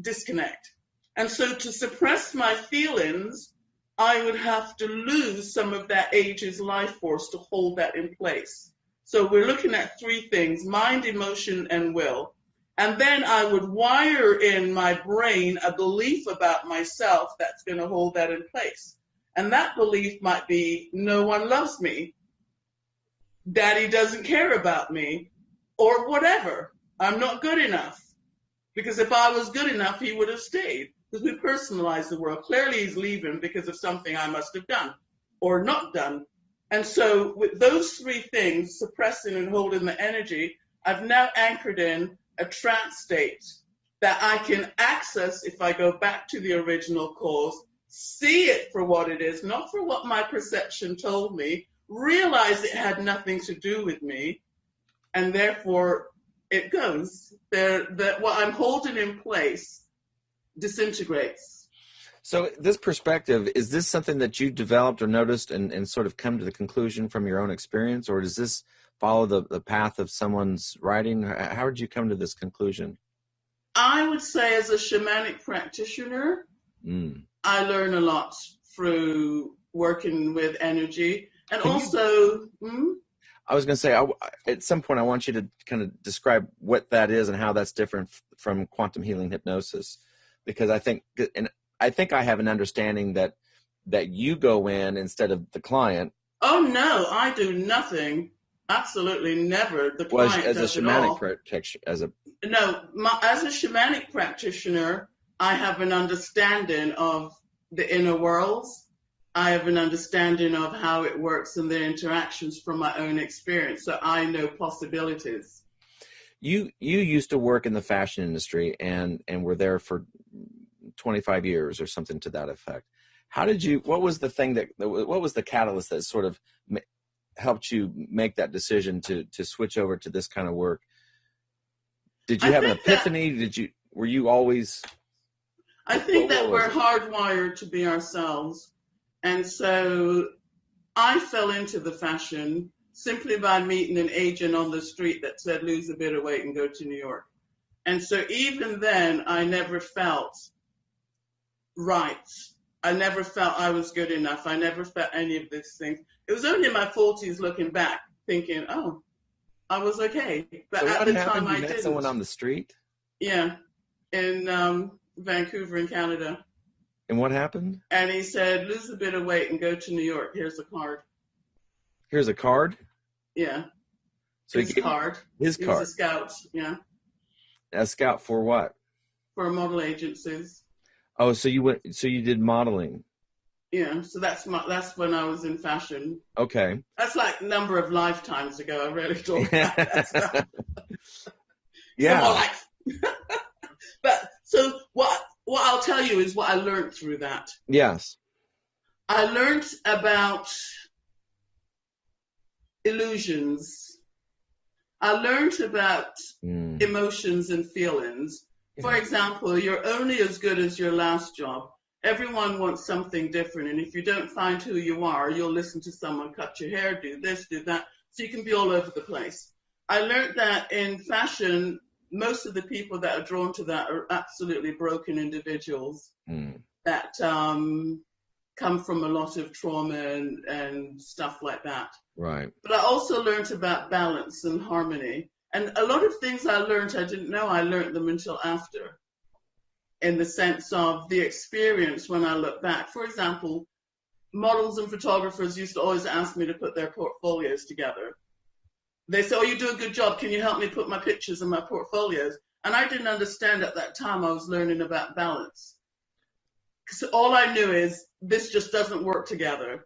disconnect. And so to suppress my feelings I would have to lose some of that age's life force to hold that in place. So we're looking at three things: mind, emotion, and will. And then I would wire in my brain a belief about myself that's going to hold that in place. And that belief might be, no one loves me, daddy doesn't care about me, or whatever. I'm not good enough. Because if I was good enough, he would have stayed. Because we personalize the world. Clearly he's leaving because of something I must have done or not done. And so with those three things, suppressing and holding the energy, I've now anchored in a trance state that I can access if I go back to the original cause, see it for what it is, not for what my perception told me, realize it had nothing to do with me, and therefore it goes. That what I'm holding in place disintegrates. So this perspective, is this something that you developed or noticed and sort of come to the conclusion from your own experience, or does this follow the path of someone's writing? How did you come to this conclusion? I would say as a shamanic practitioner, I learn a lot through working with energy. And also, I was going to say, at some point, I want you to kind of describe what that is and how that's different from quantum healing hypnosis, because I think I have an understanding that you go in instead of the client. Oh no, I do nothing. Absolutely never. The client as does a shamanic practitioner, as a shamanic practitioner, I have an understanding of the inner worlds. I have an understanding of how it works and the interactions from my own experience. So I know possibilities. You used to work in the fashion industry and were there for 25 years or something to that effect. What was the thing what was the catalyst that sort of helped you make that decision to switch over to this kind of work? Did you have an epiphany? Were you always? I think that we're hardwired to be ourselves. And so I fell into the fashion simply by meeting an agent on the street that said, lose a bit of weight and go to New York. And so even then, I never felt right. I never felt I was good enough. I never felt any of these things. It was only in my 40s looking back, thinking, oh, I was okay. But so at the time, I didn't. You met someone on the street? Yeah, in Vancouver in Canada. And what happened? And he said, lose a bit of weight and go to New York. Here's a card. Here's a card? Yeah. So his card. His card. He was a scout, yeah. A scout for what? For model agencies. Oh, so you did modeling. Yeah, so that's when I was in fashion. Okay. That's like a number of lifetimes ago. I really don't like that stuff. Yeah. But so what I'll tell you is what I learned through that. Yes. I learned about illusions. I learned about emotions and feelings. For example, you're only as good as your last job. Everyone wants something different. And if you don't find who you are, you'll listen to someone cut your hair, do this, do that. So you can be all over the place. I learned that in fashion, most of the people that are drawn to that are absolutely broken individuals that come from a lot of trauma and stuff like that. Right. But I also learned about balance and harmony. And a lot of things I learned, I didn't know I learned them until after, in the sense of the experience when I look back. For example, models and photographers used to always ask me to put their portfolios together. They say, oh, you do a good job. Can you help me put my pictures in my portfolios? And I didn't understand at that time I was learning about balance. So all I knew is this just doesn't work together.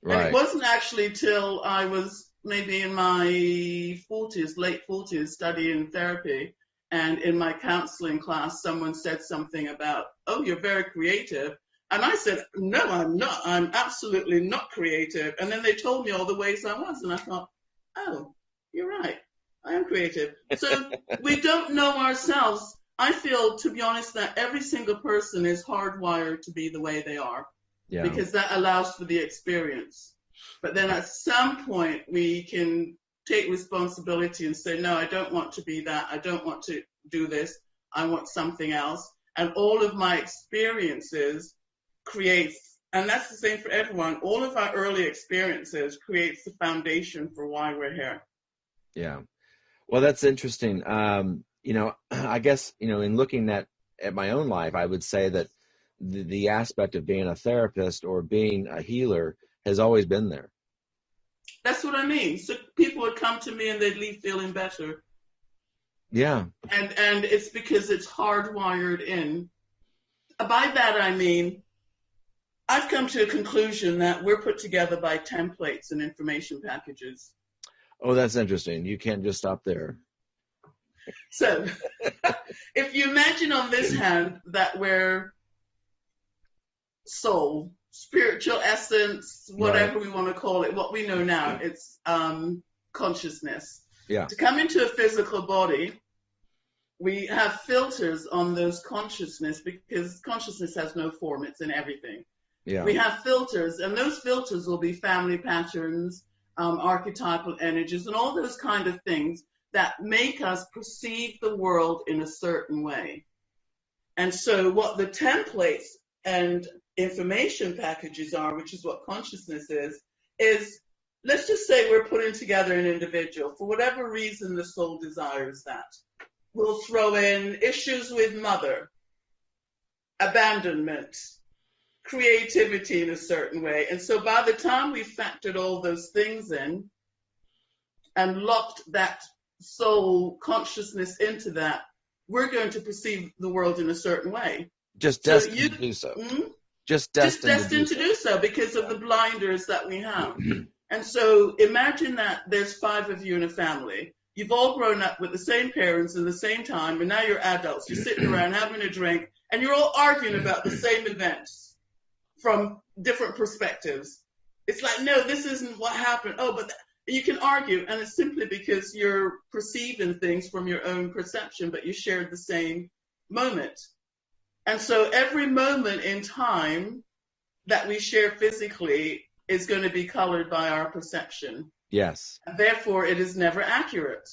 Right. And it wasn't actually till I was maybe in my 40s, late 40s, studying therapy. And in my counseling class, someone said something about, oh, you're very creative. And I said, no, I'm not. I'm absolutely not creative. And then they told me all the ways I was. And I thought, oh, you're right. I am creative. So we don't know ourselves. I feel, to be honest, that every single person is hardwired to be the way they are. Yeah. Because that allows for the experience. But then at some point, we can take responsibility and say, no, I don't want to be that. I don't want to do this. I want something else. And all of my experiences create And that's the same for everyone. All of our early experiences creates the foundation for why we're here. Yeah. Well, that's interesting. I guess, in looking at my own life, I would say that the aspect of being a therapist or being a healer has always been there. That's what I mean. So people would come to me and they'd leave feeling better. Yeah. And it's because it's hardwired in. By that I mean, I've come to a conclusion that we're put together by templates and information packages. Oh, that's interesting. You can't just stop there. So if you imagine on this hand that we're soul, spiritual essence, whatever we want to call it, what we know now, it's consciousness. Yeah. To come into a physical body, we have filters on those consciousness because consciousness has no form, it's in everything. Yeah. We have filters, and those filters will be family patterns, archetypal energies, and all those kind of things that make us perceive the world in a certain way. And so what the templates and information packages are, which is what consciousness is let's just say we're putting together an individual. For whatever reason, the soul desires that. We'll throw in issues with mother, abandonment, creativity in a certain way. And so by the time we factored all those things in and locked that soul consciousness into that, we're going to perceive the world in a certain way. Just destined to do so. Just destined to do so because of the blinders that we have. And so imagine that there's 5 of you in a family. You've all grown up with the same parents at the same time, and now you're adults. You're sitting around having a drink, and you're all arguing about the same events from different perspectives. It's like, no, this isn't what happened. Oh, but you can argue, and it's simply because you're perceiving things from your own perception, but you shared the same moment. And so every moment in time that we share physically is going to be colored by our perception. Yes. And therefore, it is never accurate.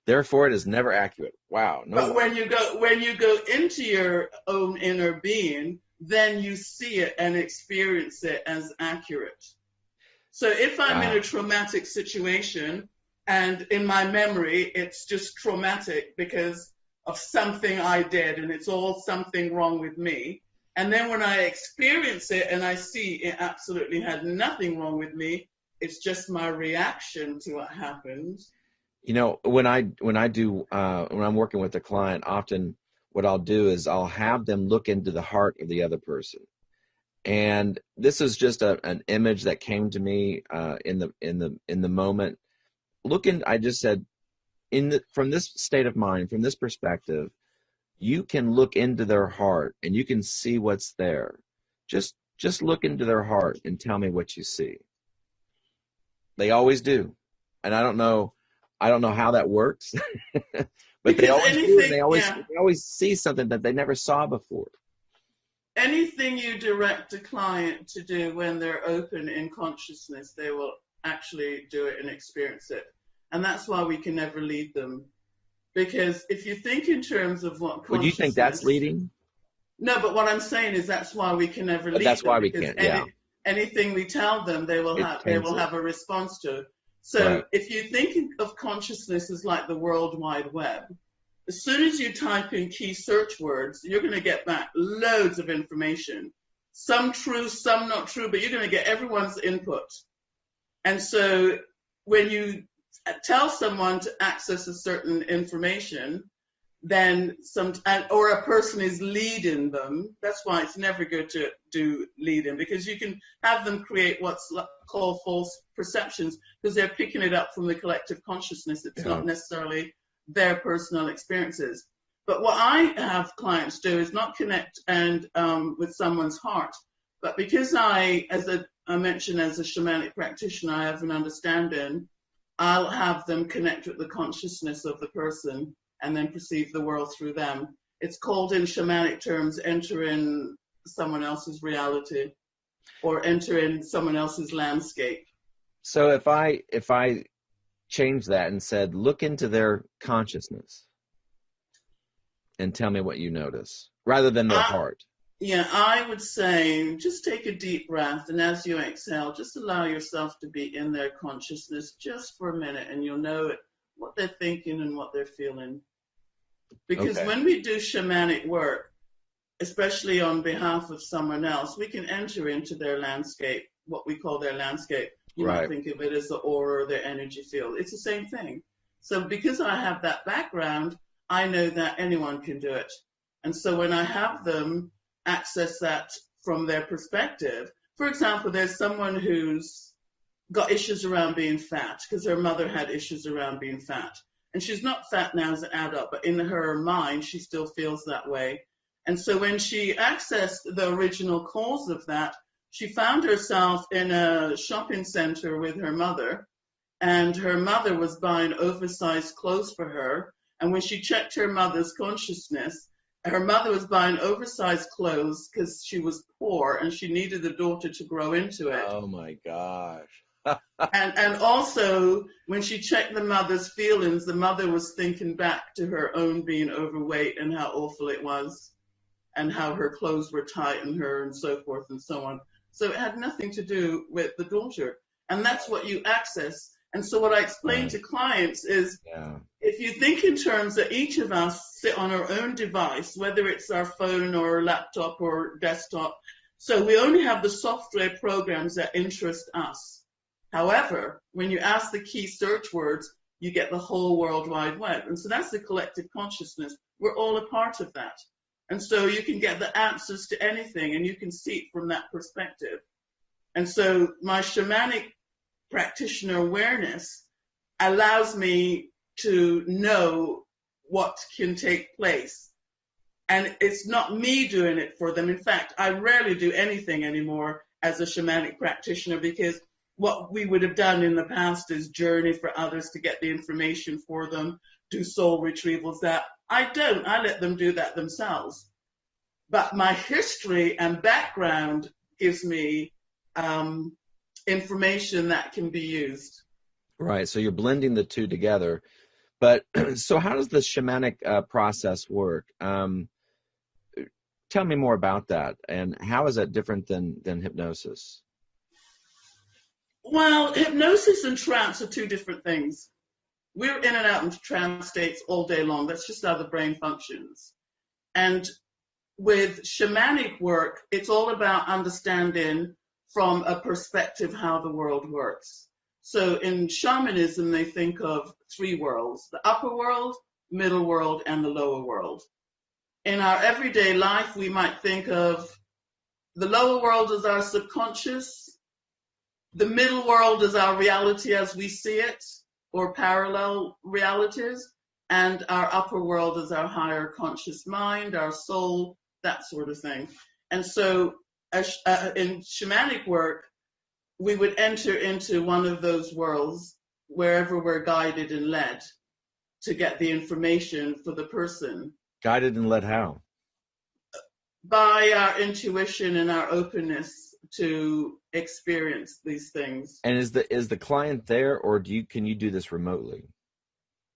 Therefore, it is never accurate. Wow. No. But when you go into your own inner being, then you see it and experience it as accurate. So if I'm in a traumatic situation and in my memory, it's just traumatic because of something I did and it's all something wrong with me. And then when I experience it and I see it absolutely had nothing wrong with me, it's just my reaction to what happened. When I'm working with a client, often what I'll do is I'll have them look into the heart of the other person. And this is just an image that came to me in the moment. I just said, from this state of mind, from this perspective, you can look into their heart and you can see what's there. Just look into their heart and tell me what you see. They always do. And I don't know how that works, but they always do. They always see something that they never saw before. Anything you direct a client to do when they're open in consciousness, they will actually do it and experience it. And that's why we can never lead them. Because if you think in terms of what consciousness... Would you think that's leading? No, but what I'm saying is that's why we can never lead them. That's why we can't, Anything we tell them, they will have a response to. So if you think of consciousness as like the World Wide Web, as soon as you type in key search words, you're going to get back loads of information. Some true, some not true, but you're going to get everyone's input. And so when you tell someone to access a certain information, then or a person is leading them. That's why it's never good to do leading, because you can have them create what's called false perceptions because they're picking it up from the collective consciousness. It's not necessarily their personal experiences. But what I have clients do is not connect with someone's heart, but because I mentioned, as a shamanic practitioner, I have an understanding. I'll have them connect with the consciousness of the person and then perceive the world through them. It's called, in shamanic terms, entering someone else's reality or entering someone else's landscape. So if I change that and said, look into their consciousness and tell me what you notice, rather than their heart. Yeah, I would say just take a deep breath, and as you exhale, just allow yourself to be in their consciousness just for a minute, and you'll know it, what they're thinking and what they're feeling. Because Okay. when we do shamanic work, especially on behalf of someone else, we can enter into their landscape, what we call their landscape. You might Right. think of it as the aura or their energy field. It's the same thing. So because I have that background, I know that anyone can do it. And so when I have them access that from their perspective, for example, there's someone who's got issues around being fat because her mother had issues around being fat. And she's not fat now as an adult, but in her mind, she still feels that way. And so when she accessed the original cause of that, she found herself in a shopping center with her mother, and her mother was buying oversized clothes for her. And when she checked her mother's consciousness, her mother was buying oversized clothes because she was poor and she needed the daughter to grow into it. Oh my gosh. And also, when she checked the mother's feelings, the mother was thinking back to her own being overweight and how awful it was, and how her clothes were tight on her and so forth and so on. So it had nothing to do with the daughter. And that's what you access. And so what I explain Right. to clients is, Yeah. if you think in terms that each of us sit on our own device, whether it's our phone or laptop or desktop, so we only have the software programs that interest us. However, when you ask the key search words, you get the whole World Wide Web. And so that's the collective consciousness. We're all a part of that. And so you can get the answers to anything, and you can see it from that perspective. And so my shamanic practitioner awareness allows me to know what can take place. And it's not me doing it for them. In fact, I rarely do anything anymore as a shamanic practitioner, because what we would have done in the past is journey for others to get the information for them, do soul retrievals. That I don't. I let them do that themselves. But my history and background gives me information that can be used. Right. So you're blending the two together. But so how does the shamanic process work? Tell me more about that. And how is that different than hypnosis? Well, hypnosis and trance are two different things. We're in and out of trance states all day long. That's just how the brain functions. And with shamanic work, it's all about understanding from a perspective how the world works. So in shamanism, they think of three worlds: the upper world, middle world, and the lower world. In our everyday life, we might think of the lower world as our subconscious, the middle world as our reality as we see it, or parallel realities, and our upper world as our higher conscious mind, our soul, that sort of thing. And so in shamanic work, we would enter into one of those worlds wherever we're guided and led to get the information for the person. Guided and led how? By our intuition and our openness to experience these things. And is the client there, or can you do this remotely?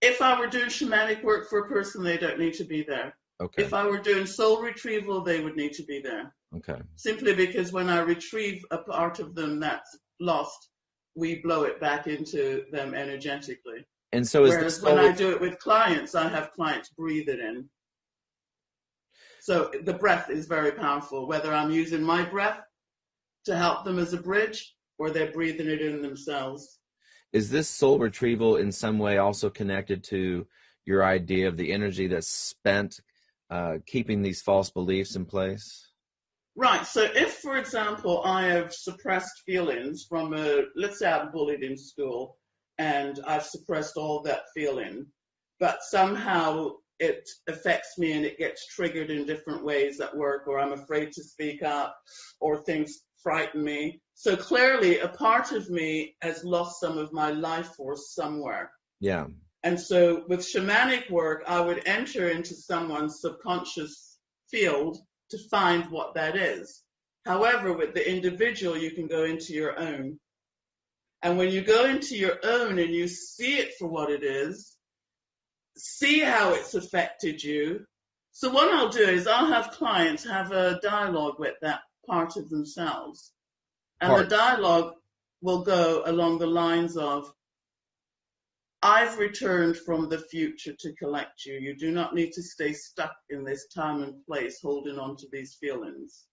If I were doing shamanic work for a person, they don't need to be there. Okay. If I were doing soul retrieval, they would need to be there. Okay. Simply because when I retrieve a part of them that's lost, we blow it back into them energetically. And so whereas when I do it with clients, I have clients breathe it in. So the breath is very powerful, whether I'm using my breath to help them as a bridge or they're breathing it in themselves. Is this soul retrieval in some way also connected to your idea of the energy that's spent keeping these false beliefs in place? Right. So if, for example, I have suppressed feelings from let's say I'm bullied in school and I've suppressed all that feeling, but somehow it affects me and it gets triggered in different ways at work, or I'm afraid to speak up, or things frighten me. So clearly a part of me has lost some of my life force somewhere. Yeah. And so with shamanic work, I would enter into someone's subconscious field to find what that is. However, with the individual, you can go into your own. And when you go into your own and you see it for what it is, see how it's affected you, So what I'll do is I'll have clients have a dialogue with that part of themselves. And the dialogue will go along the lines of, I've returned from the future to collect you. You do not need to stay stuck in this time and place holding on to these feelings.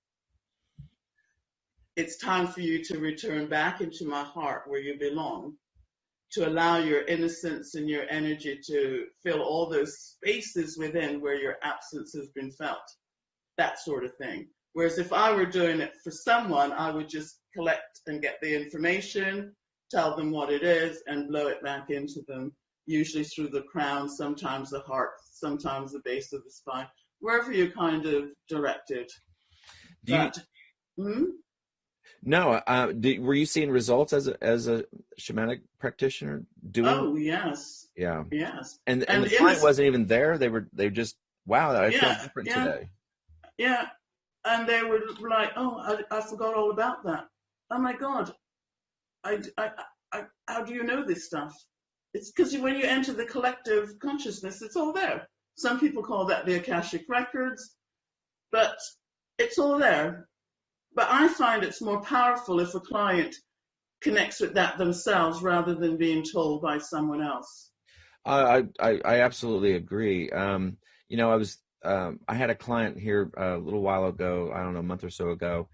It's time for you to return back into my heart where you belong, to allow your innocence and your energy to fill all those spaces within where your absence has been felt, that sort of thing. Whereas if I were doing it for someone, I would just collect and get the information, tell them what it is, and blow it back into them, usually through the crown, sometimes the heart, sometimes the base of the spine, wherever you're kind of directed. No, were you seeing results as a shamanic practitioner doing? Oh, yes. Yeah. Yes. And the client wasn't even there. They just, wow, I feel different today. Yeah. And they were like, oh, I forgot all about that. Oh my God. How do you know this stuff? It's because when you enter the collective consciousness, it's all there. Some people call that the Akashic records, but it's all there. But I find it's more powerful if a client connects with that themselves rather than being told by someone else. I absolutely agree. I had a client here a little while ago, I don't know, a month or so ago,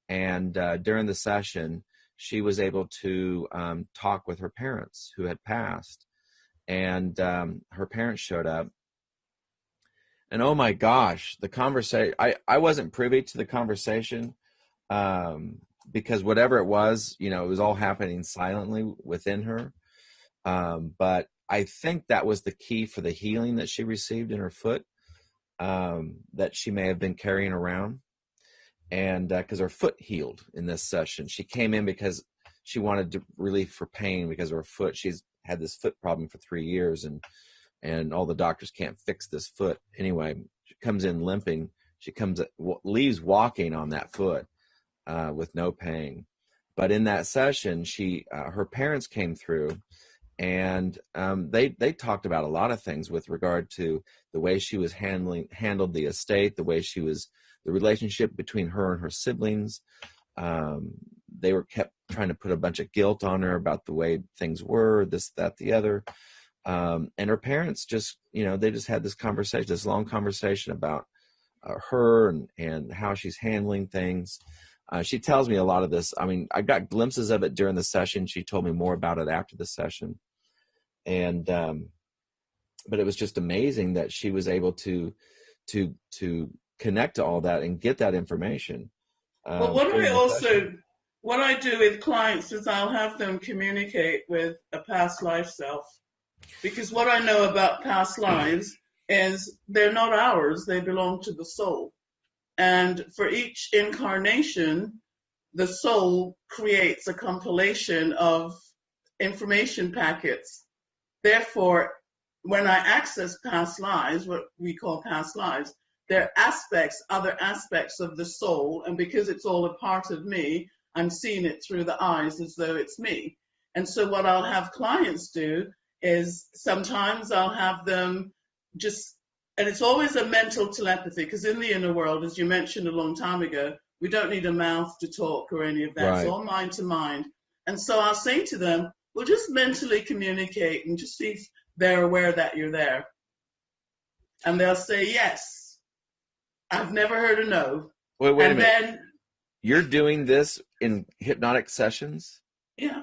and during the session, she was able to talk with her parents who had passed, and her parents showed up. And oh my gosh, the conversation, I wasn't privy to the conversation because whatever it was, it was all happening silently within her. But I think that was the key for the healing that she received in her foot, that she may have been carrying around. And because her foot healed in this session, she came in because she wanted relief for pain because of her foot. She's had this foot problem for 3 years, and all the doctors can't fix this foot. Anyway, she comes in limping. She leaves walking on that foot with no pain. But in that session, her parents came through, and they talked about a lot of things with regard to the way she was handled the estate, the way the relationship between her and her siblings. They kept trying to put a bunch of guilt on her about the way things were, this, that, the other. And her parents just, they just had this long conversation about her and how she's handling things. She tells me a lot of this. I mean, I got glimpses of it during the session. She told me more about it after the session. And, but it was just amazing that she was able to connect to all that and get that information. Well, what I do with clients is I'll have them communicate with a past life self, because what I know about past lives is they're not ours, they belong to the soul. And for each incarnation, the soul creates a compilation of information packets. Therefore, when I access past lives, what we call past lives, they're other aspects of the soul, and because it's all a part of me, I'm seeing it through the eyes as though it's me. And so what I'll have clients do is sometimes I'll have them and it's always a mental telepathy, because in the inner world, as you mentioned a long time ago, we don't need a mouth to talk or any of that. Right. It's all mind to mind. And so I'll say to them, we'll just mentally communicate and just see if they're aware that you're there. And they'll say, yes. I've never heard a no. Wait a minute. Then, you're doing this in hypnotic sessions? Yeah.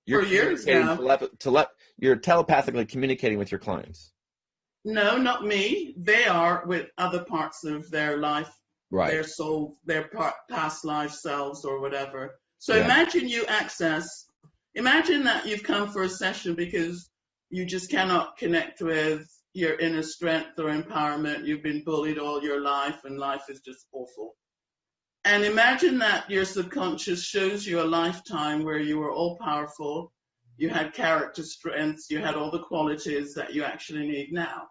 For years now. You're telepathically communicating with your clients? No, not me. They are with other parts of their life, right. Their soul, their past life selves or whatever. So imagine imagine that you've come for a session because you just cannot connect with your inner strength or empowerment. You've been bullied all your life and life is just awful. And imagine that your subconscious shows you a lifetime where you were all powerful, you had character strengths, you had all the qualities that you actually need now.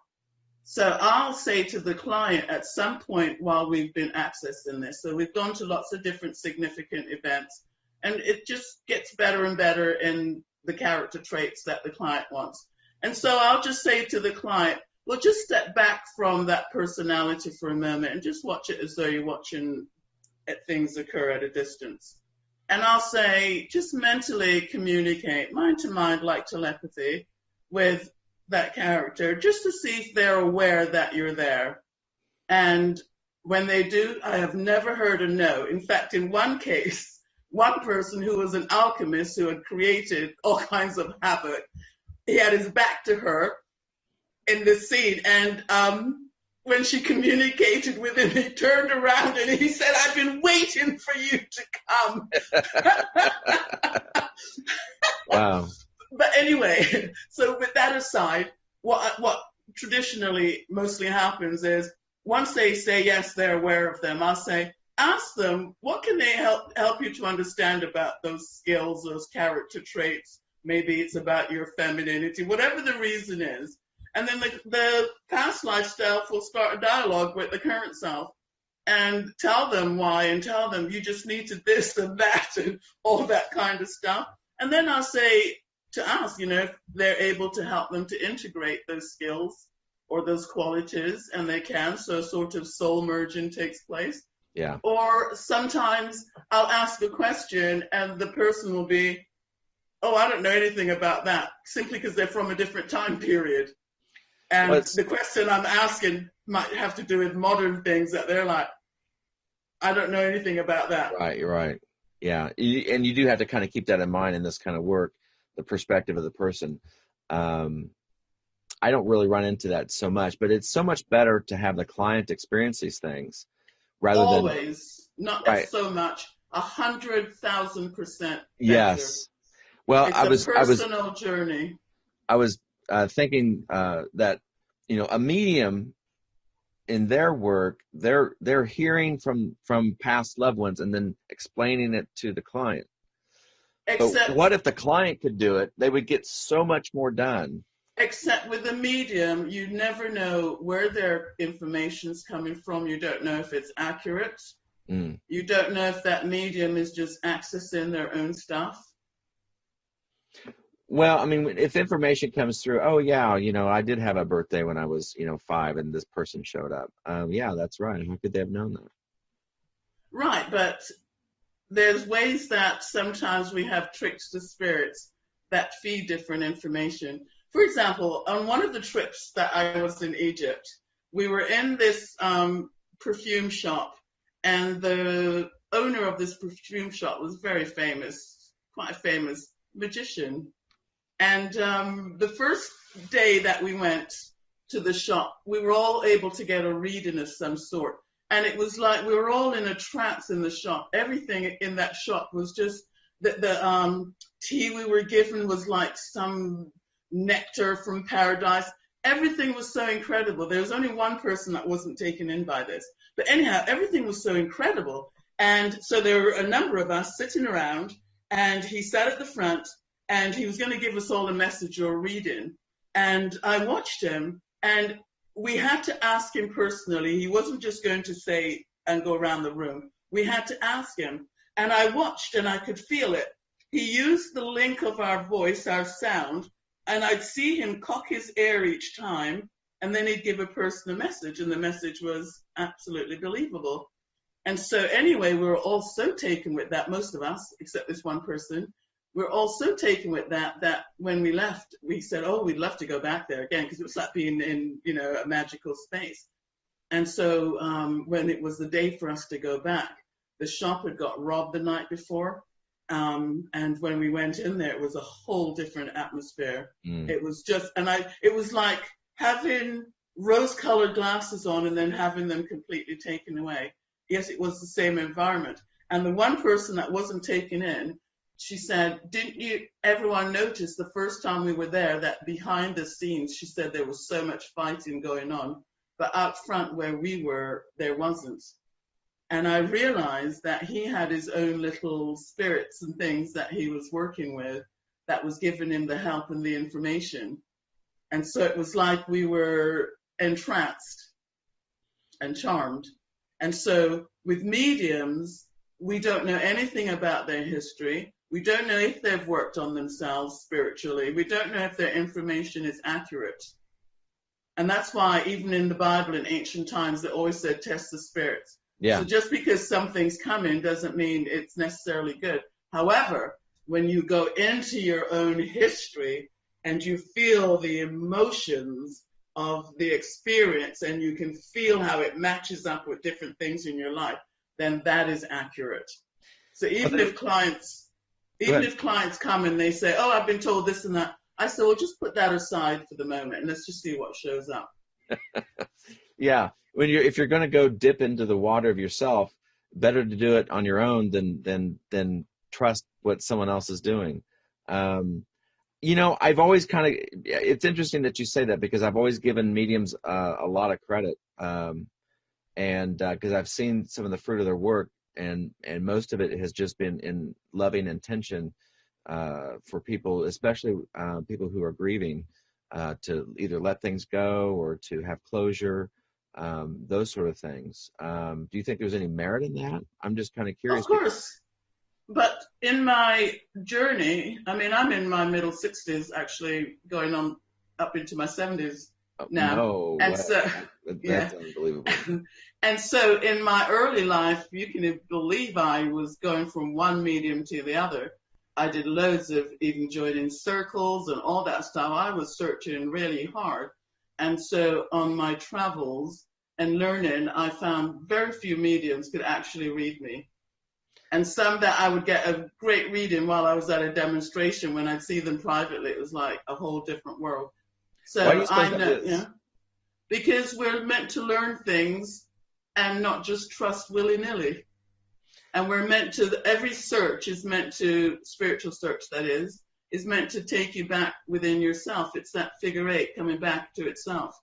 So I'll say to the client at some point while we've been accessing this, so we've gone to lots of different significant events, and it just gets better and better in the character traits that the client wants. And so I'll just say to the client, well, just step back from that personality for a moment and just watch it as though you're watching things occur at a distance. And I'll say, just mentally communicate, mind to mind, like telepathy, with that character, just to see if they're aware that you're there. And when they do, I have never heard a no. In fact, in one case, one person who was an alchemist who had created all kinds of havoc, he had his back to her in the scene. And when she communicated with him, he turned around and he said, I've been waiting for you to come. Wow. But anyway, so with that aside, what traditionally mostly happens is once they say yes, they're aware of them, I'll say, ask them, what can they help you to understand about those skills, those character traits? Maybe it's about your femininity, whatever the reason is. And then the past life self will start a dialogue with the current self and tell them why, and tell them you just needed this and that and all that kind of stuff. And then I'll say to ask, if they're able to help them to integrate those skills or those qualities, and they can, so sort of soul merging takes place. Yeah. Or sometimes I'll ask a question and the person will be, oh, I don't know anything about that, simply because they're from a different time period. And the question I'm asking might have to do with modern things that they're like, I don't know anything about that. Right, you're right. Yeah, and you do have to kind of keep that in mind in this kind of work, the perspective of the person. I don't really run into that so much, but it's so much better to have the client experience these things rather Always, than... not right. So much, 100,000%. Yes. Well, it's a personal journey. I was thinking that, a medium in their work, they're hearing from past loved ones and then explaining it to the client. But what if the client could do it? They would get so much more done. Except with a medium, you never know where their information's coming from. You don't know if it's accurate. You don't know if that medium is just accessing their own stuff. Well, I mean, if information comes through, oh, yeah, I did have a birthday when I was, 5 and this person showed up. Yeah, that's right. How could they have known that? Right, but there's ways that sometimes we have trickster spirits that feed different information. For example, on one of the trips that I was in Egypt, we were in this perfume shop, and the owner of this perfume shop was very famous, quite a famous magician. And the first day that we went to the shop, we were all able to get a reading of some sort. And it was like we were all in a trance in the shop. Everything in that shop was just, the tea we were given was like some nectar from paradise. Everything was so incredible. There was only one person that wasn't taken in by this. But anyhow, everything was so incredible. And so there were a number of us sitting around, and he sat at the front, and he was going to give us all a message or a reading. And I watched him, and we had to ask him personally. He wasn't just going to say and go around the room. We had to ask him. And I watched, and I could feel it. He used the link of our voice, our sound, and I'd see him cock his ear each time, and then he'd give a person a message, and the message was absolutely believable. And so anyway, we were all so taken with that, most of us, except this one person, we're all so taken with that when we left, we said, oh, we'd love to go back there again, because it was like being in, a magical space. And so when it was the day for us to go back, the shop had got robbed the night before. And when we went in there, it was a whole different atmosphere. It was just, it was like having rose-colored glasses on and then having them completely taken away. Yes, it was the same environment. And the one person that wasn't taken in, she said, didn't everyone notice the first time we were there that behind the scenes, she said there was so much fighting going on, but out front where we were, there wasn't. And I realized that he had his own little spirits and things that he was working with that was giving him the help and the information. And so it was like we were entranced and charmed. And so with mediums, we don't know anything about their history. We don't know if they've worked on themselves spiritually. We don't know if their information is accurate. And that's why even in the Bible in ancient times, they always said, test the spirits. Yeah. So just because something's coming doesn't mean it's necessarily good. However, when you go into your own history and you feel the emotions of the experience and you can feel how it matches up with different things in your life, then that is accurate. So even if clients come and they say, oh, I've been told this and that, I say, well, just put that aside for the moment and let's just see what shows up. Yeah. If you're going to go dip into the water of yourself, better to do it on your own than trust what someone else is doing. I've always it's interesting that you say that, because I've always given mediums a lot of credit. And because I've seen some of the fruit of their work, and most of it has just been in loving intention for people, especially people who are grieving, to either let things go or to have closure, those sort of things. Do you think there's any merit in that? I'm just kind of curious. Of course. But in my journey, I mean, I'm in my middle 60s, actually going on up into my 70s now. No, and so, that's unbelievable. And so in my early life, you can believe I was going from one medium to the other. I did loads of even joining circles and all that stuff. I was searching really hard. And so on my travels and learning, I found very few mediums could actually read me. And some that I would get a great reading while I was at a demonstration. When I'd see them privately, it was like a whole different world. So I know, because we're meant to learn things and not just trust willy-nilly. And we're meant to, every search is meant to, spiritual search that is meant to take you back within yourself. It's that figure 8 coming back to itself.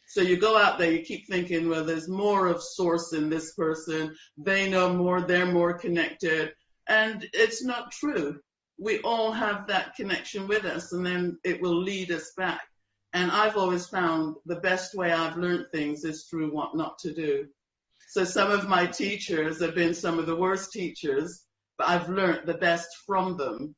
So you go out there, you keep thinking, well, there's more of source in this person. They know more, they're more connected. And it's not true. We all have that connection with us, and then it will lead us back. And I've always found the best way I've learned things is through what not to do. So some of my teachers have been some of the worst teachers, but I've learned the best from them.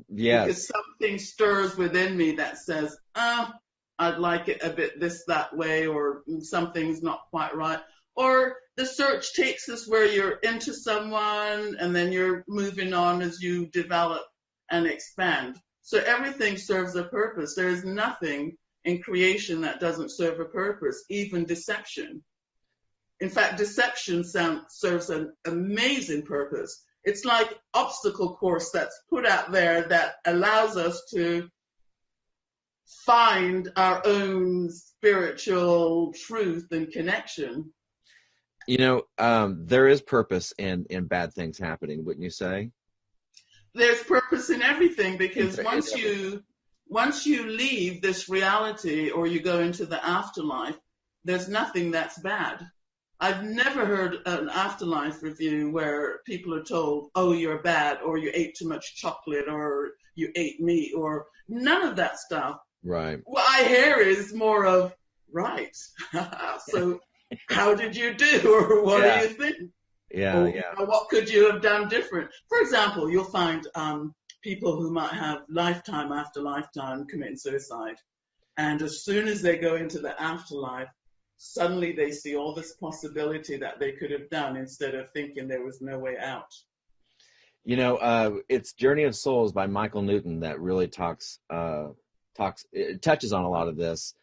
Yes. Because something stirs within me that says, I'd like it a bit this, that way, or something's not quite right. Or the search takes us where you're into someone and then you're moving on as you develop and expand. So everything serves a purpose. There is nothing in creation that doesn't serve a purpose, even deception. In fact, deception serves an amazing purpose. It's like obstacle course that's put out there that allows us to find our own spiritual truth and connection. There is purpose in bad things happening, wouldn't you say? There's purpose in everything, because once you leave this reality or you go into the afterlife, there's nothing that's bad. I've never heard an afterlife review where people are told, oh, you're bad, or you ate too much chocolate, or you ate meat, or none of that stuff. Right. What I hear is more of, right, so how did you do, or what do you think? Or what could you have done different? For example, you'll find people who might have lifetime after lifetime committing suicide. And as soon as they go into the afterlife, suddenly they see all this possibility that they could have done instead of thinking there was no way out. It's Journey of Souls by Michael Newton that really it touches on a lot of this.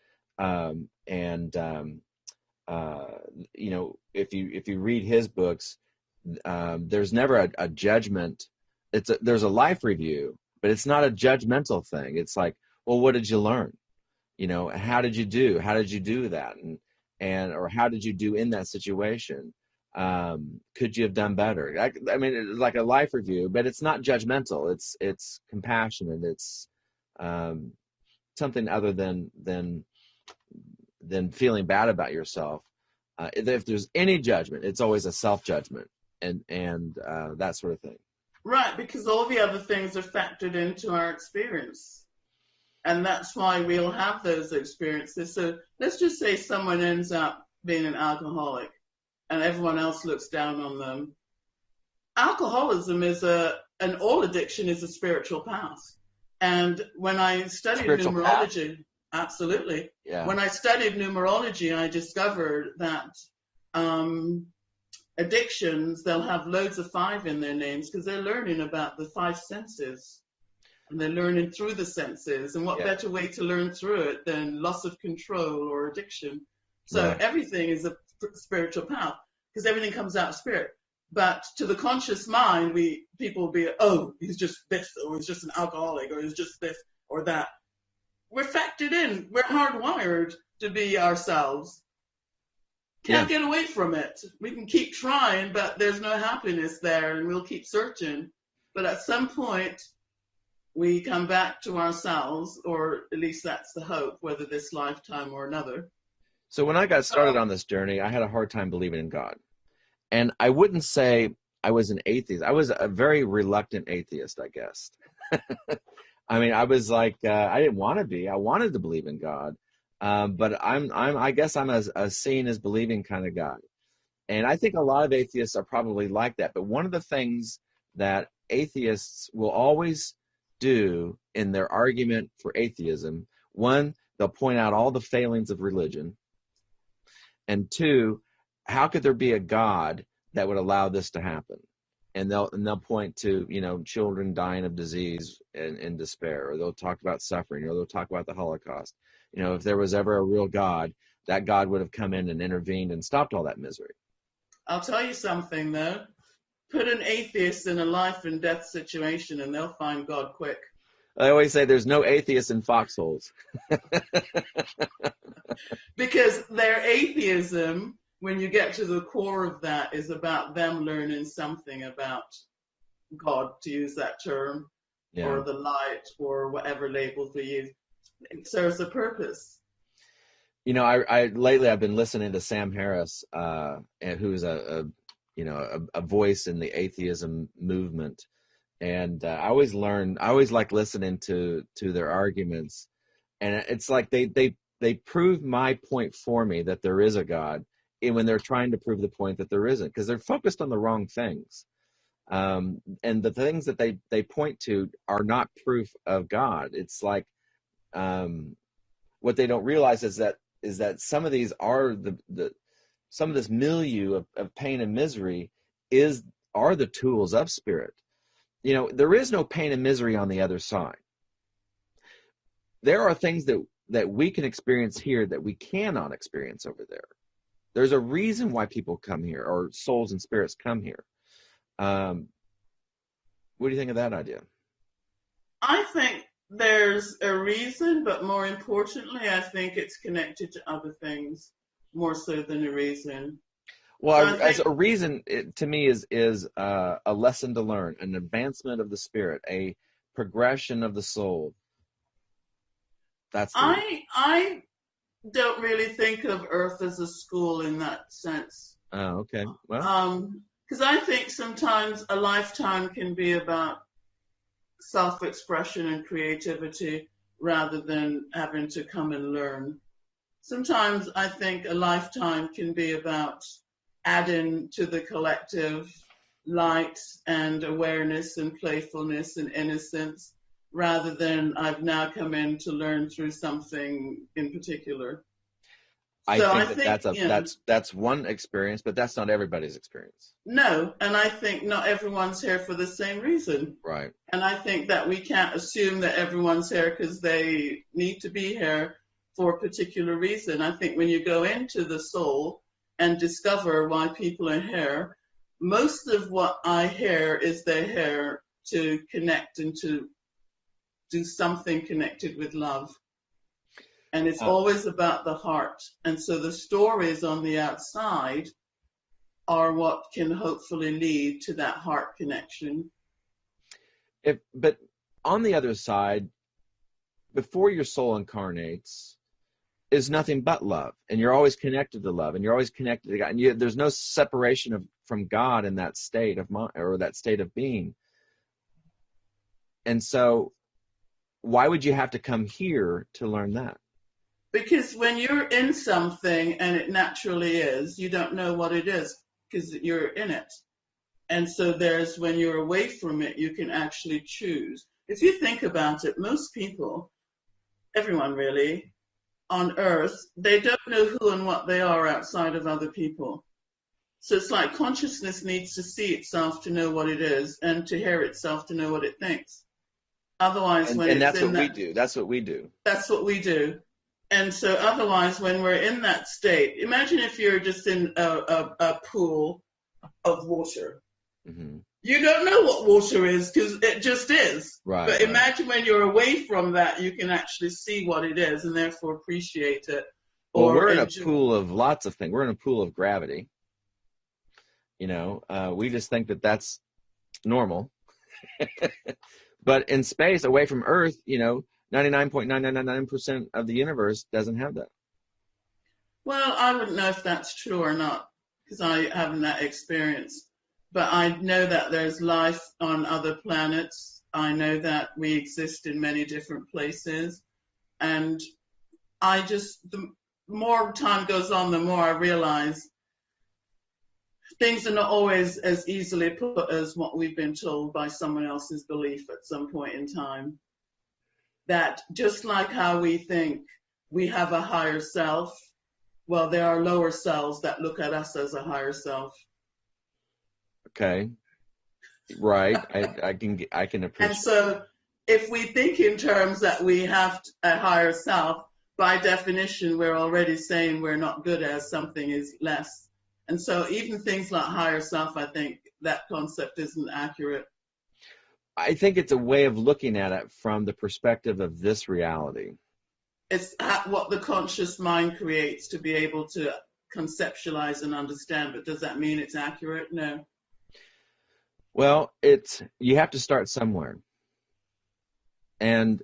If you read his books, there's never a judgment. There's a life review, but it's not a judgmental thing. It's like, well, what did you learn? How did you do? How did you do that? Or how did you do in that situation? Could you have done better? I mean, it's like a life review, but it's not judgmental. It's compassionate. It's something other than feeling bad about yourself. If there's any judgment, it's always a self-judgment and that sort of thing. Right, because all the other things are factored into our experience. And that's why we'll have those experiences. So let's just say someone ends up being an alcoholic and everyone else looks down on them. Alcoholism and all addiction is a spiritual path. And when I studied numerology, Absolutely. Yeah. When I studied numerology, I discovered that addictions, they'll have loads of 5 in their names because they're learning about the 5 senses. And they're learning through the senses. And what better way to learn through it than loss of control or addiction? So everything is a spiritual path because everything comes out of spirit. But to the conscious mind, people will be, oh, he's just this, or he's just an alcoholic, or he's just this or that. We're factored in. We're hardwired to be ourselves. Can't get away from it. We can keep trying, but there's no happiness there, and we'll keep searching. But at some point, we come back to ourselves, or at least that's the hope, whether this lifetime or another. So when I got started on this journey, I had a hard time believing in God. And I wouldn't say I was an atheist. I was a very reluctant atheist, I guess. I mean, I was like, I didn't want to be. I wanted to believe in God. But I guess I'm a seeing as believing kind of guy. And I think a lot of atheists are probably like that. But one of the things that atheists will always do in their argument for atheism, one, they'll point out all the failings of religion. And two, how could there be a God that would allow this to happen? And they'll point to, children dying of disease and despair, or they'll talk about suffering, or they'll talk about the Holocaust. If there was ever a real God, that God would have come in and intervened and stopped all that misery. I'll tell you something, though. Put an atheist in a life and death situation and they'll find God quick. I always say there's no atheists in foxholes. Because their atheism, when you get to the core of that, is about them learning something about God, to use that term, or the light, or whatever labels we use. It serves a purpose. I lately I've been listening to Sam Harris, who's a voice in the atheism movement. And I always like listening to their arguments. And it's like they prove my point for me that there is a God, and when they're trying to prove the point that there isn't, because they're focused on the wrong things. And the things that they point to are not proof of God. It's like what they don't realize is that some of these are some of this milieu of pain and misery are the tools of spirit. There is no pain and misery on the other side. There are things that we can experience here that we cannot experience over there. There's a reason why people come here, or souls and spirits come here. What do you think of that idea? I think there's a reason, but more importantly, I think it's connected to other things more so than a reason. Well, as a reason, to me, is a lesson to learn, an advancement of the spirit, a progression of the soul. I don't really think of Earth as a school in that sense. Oh, okay. Well, because I think sometimes a lifetime can be about self-expression and creativity rather than having to come and learn. Sometimes I think a lifetime can be about adding to the collective light and awareness and playfulness and innocence, rather than I've now come in to learn through something in particular. I think that's one experience, but that's not everybody's experience. No, and I think not everyone's here for the same reason. Right. And I think that we can't assume that everyone's here because they need to be here for a particular reason. I think when you go into the soul and discover why people are here, most of what I hear is they're here to connect and to do something connected with love. And it's always about the heart. And so the stories on the outside are what can hopefully lead to that heart connection. But on the other side, before your soul incarnates, is nothing but love. And you're always connected to love. And you're always connected to God. And there's no separation from God in that state of mind, or that state of being. And so why would you have to come here to learn that? Because when you're in something and it naturally is, you don't know what it is because you're in it. And so when you're away from it, you can actually choose. If you think about it, most people, everyone really, on Earth, they don't know who and what they are outside of other people. So it's like consciousness needs to see itself to know what it is, and to hear itself to know what it thinks. Otherwise, and that's what we do. That's what we do. That's what we do. And so otherwise, when we're in that state, imagine if you're just in a pool of water. Mm-hmm. You don't know what water is because it just is. Right. But imagine when you're away from that, you can actually see what it is and therefore appreciate it. Well, we're in a pool of lots of things. We're in a pool of gravity. We just think that that's normal. But in space, away from Earth, 99.9999% of the universe doesn't have that. Well, I wouldn't know if that's true or not because I haven't that experience. But I know that there's life on other planets. I know that we exist in many different places. And the more time goes on, the more I realize things are not always as easily put as what we've been told by someone else's belief at some point in time. That just like how we think we have a higher self, well, there are lower selves that look at us as a higher self. Okay. Right. I can appreciate. And so if we think in terms that we have a higher self, by definition, we're already saying we're not good as something is less. And so even things like higher self, I think that concept isn't accurate. I think it's a way of looking at it from the perspective of this reality. It's what the conscious mind creates to be able to conceptualize and understand. But does that mean it's accurate? No. Well, you have to start somewhere. And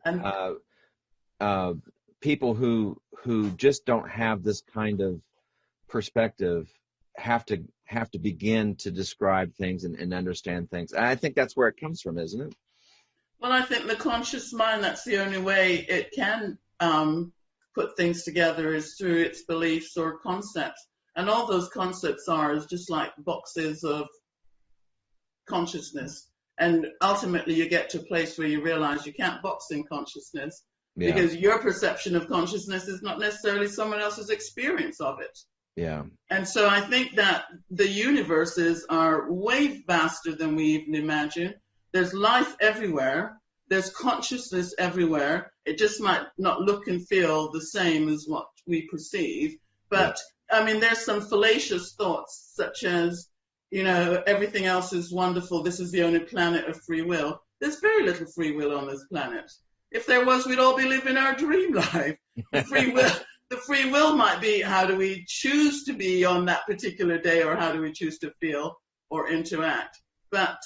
people who just don't have this kind of perspective have to begin to describe things and understand things. And I think that's where it comes from, isn't it? Well, I think the conscious mind, that's the only way it can put things together is through its beliefs or concepts. And all those concepts is just like boxes of consciousness. And ultimately you get to a place where you realize you can't box in consciousness because your perception of consciousness is not necessarily someone else's experience of it. Yeah. And so I think that the universes are way vaster than we even imagine. There's life everywhere. There's consciousness everywhere. It just might not look and feel the same as what we perceive. But, I mean, there's some fallacious thoughts such as, everything else is wonderful. This is the only planet of free will. There's very little free will on this planet. If there was, we'd all be living our dream life. The free will might be how do we choose to be on that particular day or how do we choose to feel or interact. But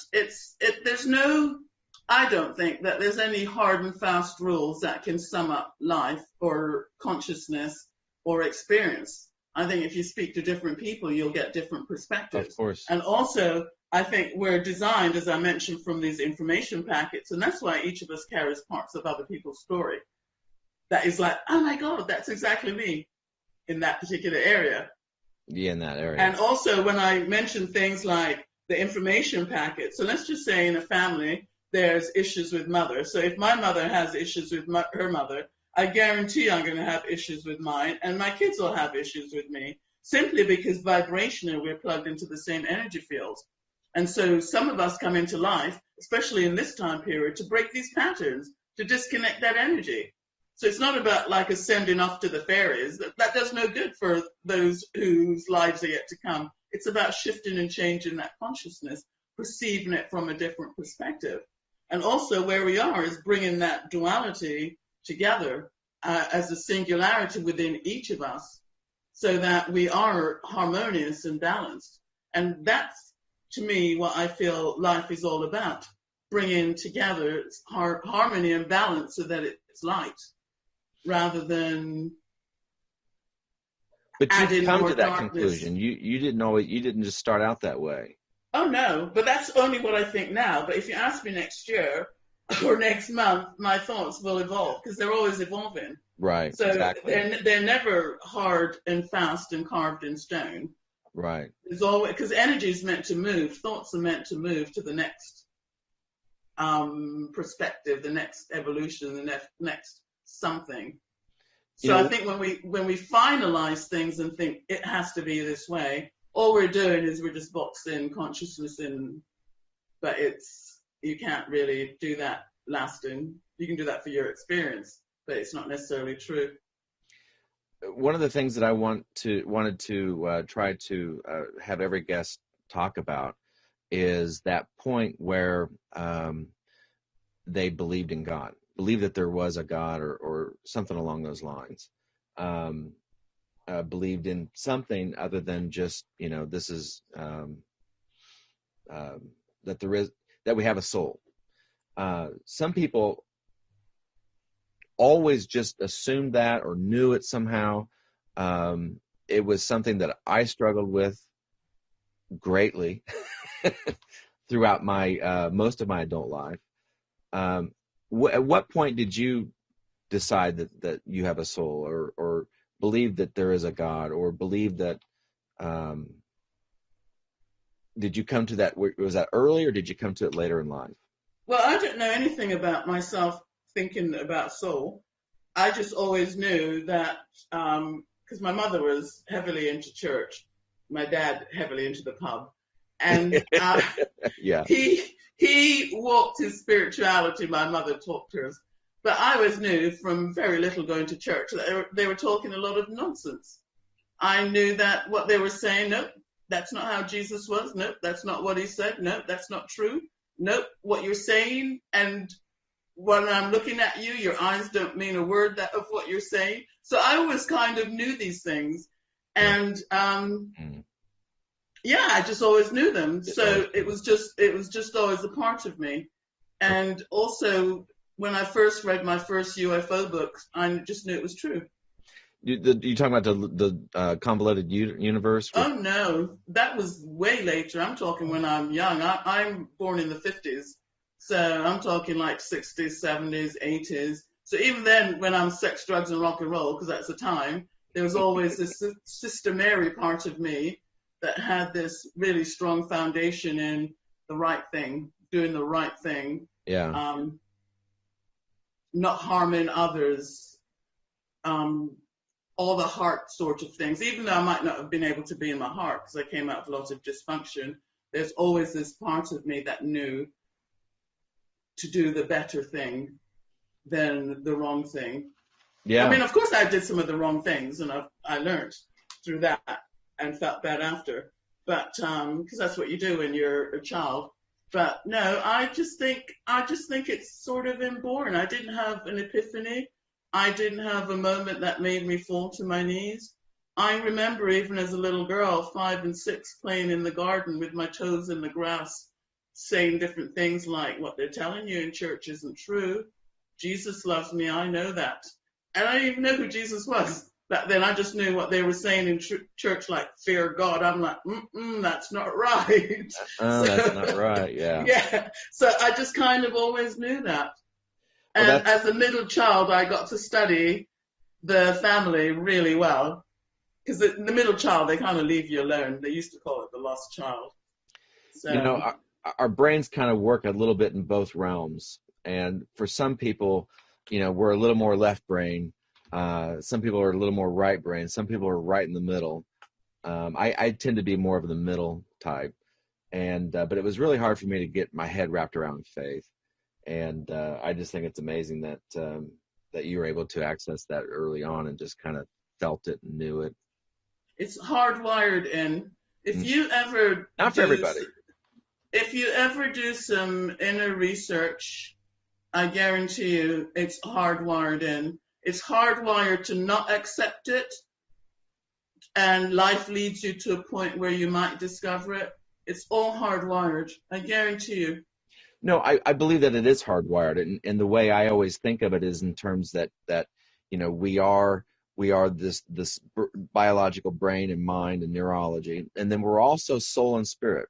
I don't think that there's any hard and fast rules that can sum up life or consciousness or experience. I think if you speak to different people, you'll get different perspectives. Of course. And also, I think we're designed, as I mentioned, from these information packets, and that's why each of us carries parts of other people's story. That is like, oh my God, that's exactly me in that particular area. Yeah, in that area. And also when I mention things like the information packet, so let's just say in a family, there's issues with mother. So if my mother has issues with her mother, I guarantee I'm going to have issues with mine, and my kids will have issues with me, simply because vibrationally we're plugged into the same energy fields. And so some of us come into life, especially in this time period, to break these patterns, to disconnect that energy. So it's not about like ascending off to the fairies. That does no good for those whose lives are yet to come. It's about shifting and changing that consciousness, perceiving it from a different perspective. And also where we are is bringing that duality together as a singularity within each of us so that we are harmonious and balanced. And that's, to me, what I feel life is all about, bringing together harmony and balance so that it's light rather than But you've come to that darkness. conclusion. You didn't just start out that way. Oh, no, but that's only what I think now. But if you ask me next year or next month, my thoughts will evolve because they're always evolving. Right, so exactly. They're never hard and fast and carved in stone. Right. There's always, because energy is meant to move. Thoughts are meant to move to the next perspective, the next evolution, the next something. So I think when we finalize things and think it has to be this way, all we're doing is we're just boxing consciousness in, but you can't really do that lasting. You can do that for your experience, but it's not necessarily true. One of the things that I wanted to try to have every guest talk about is that point where they believed in God, believed that there was a God or something along those lines, believed in something other than just, this is that we have a soul. Some people always just assumed that or knew it somehow. It was something that I struggled with greatly throughout my most of my adult life. At what point did you decide that you have a soul, or believe that there is a God, or believe that? Did you come to that? Was that early, or did you come to it later in life? Well, I didn't know anything about myself thinking about soul. I just always knew that because my mother was heavily into church, my dad heavily into the pub, and yeah, he walked his spirituality. My mother talked hers, but I always knew from very little going to church that they were talking a lot of nonsense. I knew that what they were saying, nope, that's not how Jesus was. Nope, that's not what he said. Nope, that's not true. Nope, what you're saying and when I'm looking at you, your eyes don't mean a word of what you're saying. So I always kind of knew these things. And I just always knew them. So it was just always a part of me. And also when I first read my first UFO books, I just knew it was true. You talking about the convoluted universe? Oh no, that was way later. I'm talking when I'm young. I'm born in the 50s. So I'm talking like 60s, 70s, 80s. So even then, when I'm sex, drugs, and rock and roll, because that's the time, there was always this Sister Mary part of me that had this really strong foundation in the right thing, doing the right thing. Yeah. Not harming others. All the heart sort of things. Even though I might not have been able to be in my heart because I came out of a lot of dysfunction, there's always this part of me that knew to do the better thing than the wrong thing. Yeah. I mean, of course I did some of the wrong things and I learned through that and felt bad after. But, because that's what you do when you're a child. But no, I just think it's sort of inborn. I didn't have an epiphany. I didn't have a moment that made me fall to my knees. I remember even as a little girl, 5 and 6, playing in the garden with my toes in the grass, saying different things like, what they're telling you in church isn't true. Jesus loves me, I know that. And I didn't even know who Jesus was. Back then I just knew what they were saying in church, like, fear God. I'm like, that's not right. That's not right, yeah. Yeah, so I just kind of always knew that. And as a middle child, I got to study the family really well. Because the middle child, they kind of leave you alone. They used to call it the lost child. So, our brains kind of work a little bit in both realms. And for some people, we're a little more left brain. Some people are a little more right brain. Some people are right in the middle. I tend to be more of the middle type. And but it was really hard for me to get my head wrapped around faith. And I just think it's amazing that you were able to access that early on and just kind of felt it and knew it. It's hardwired in. If you ever not for everybody. If you ever do some inner research, I guarantee you it's hardwired in. It's hardwired to not accept it, and life leads you to a point where you might discover it. It's all hardwired. I guarantee you. No, I believe that it is hardwired, and the way I always think of it is in terms that we are this biological brain and mind and neurology, and then we're also soul and spirit,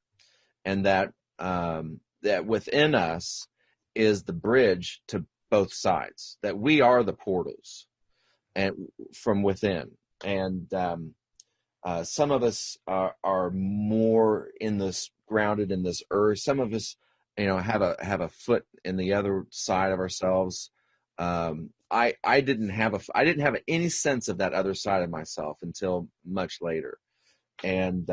and that within us is the bridge to both sides. That we are the portals, and from within, and some of us are more in this grounded in this earth. Some of us have a foot in the other side of ourselves, I didn't have any sense of that other side of myself until much later. And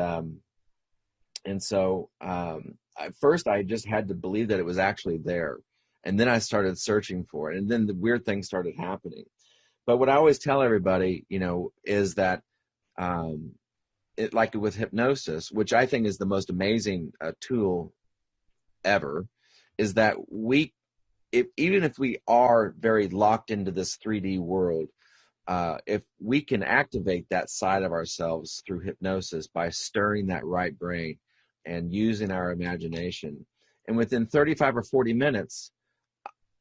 so at first I just had to believe that it was actually there. And then I started searching for it. And then the weird things started happening. But what I always tell everybody, is that like with hypnosis, which I think is the most amazing tool ever, is that even if we are very locked into this 3D world, if we can activate that side of ourselves through hypnosis by stirring that right brain and using our imagination, and within 35 or 40 minutes,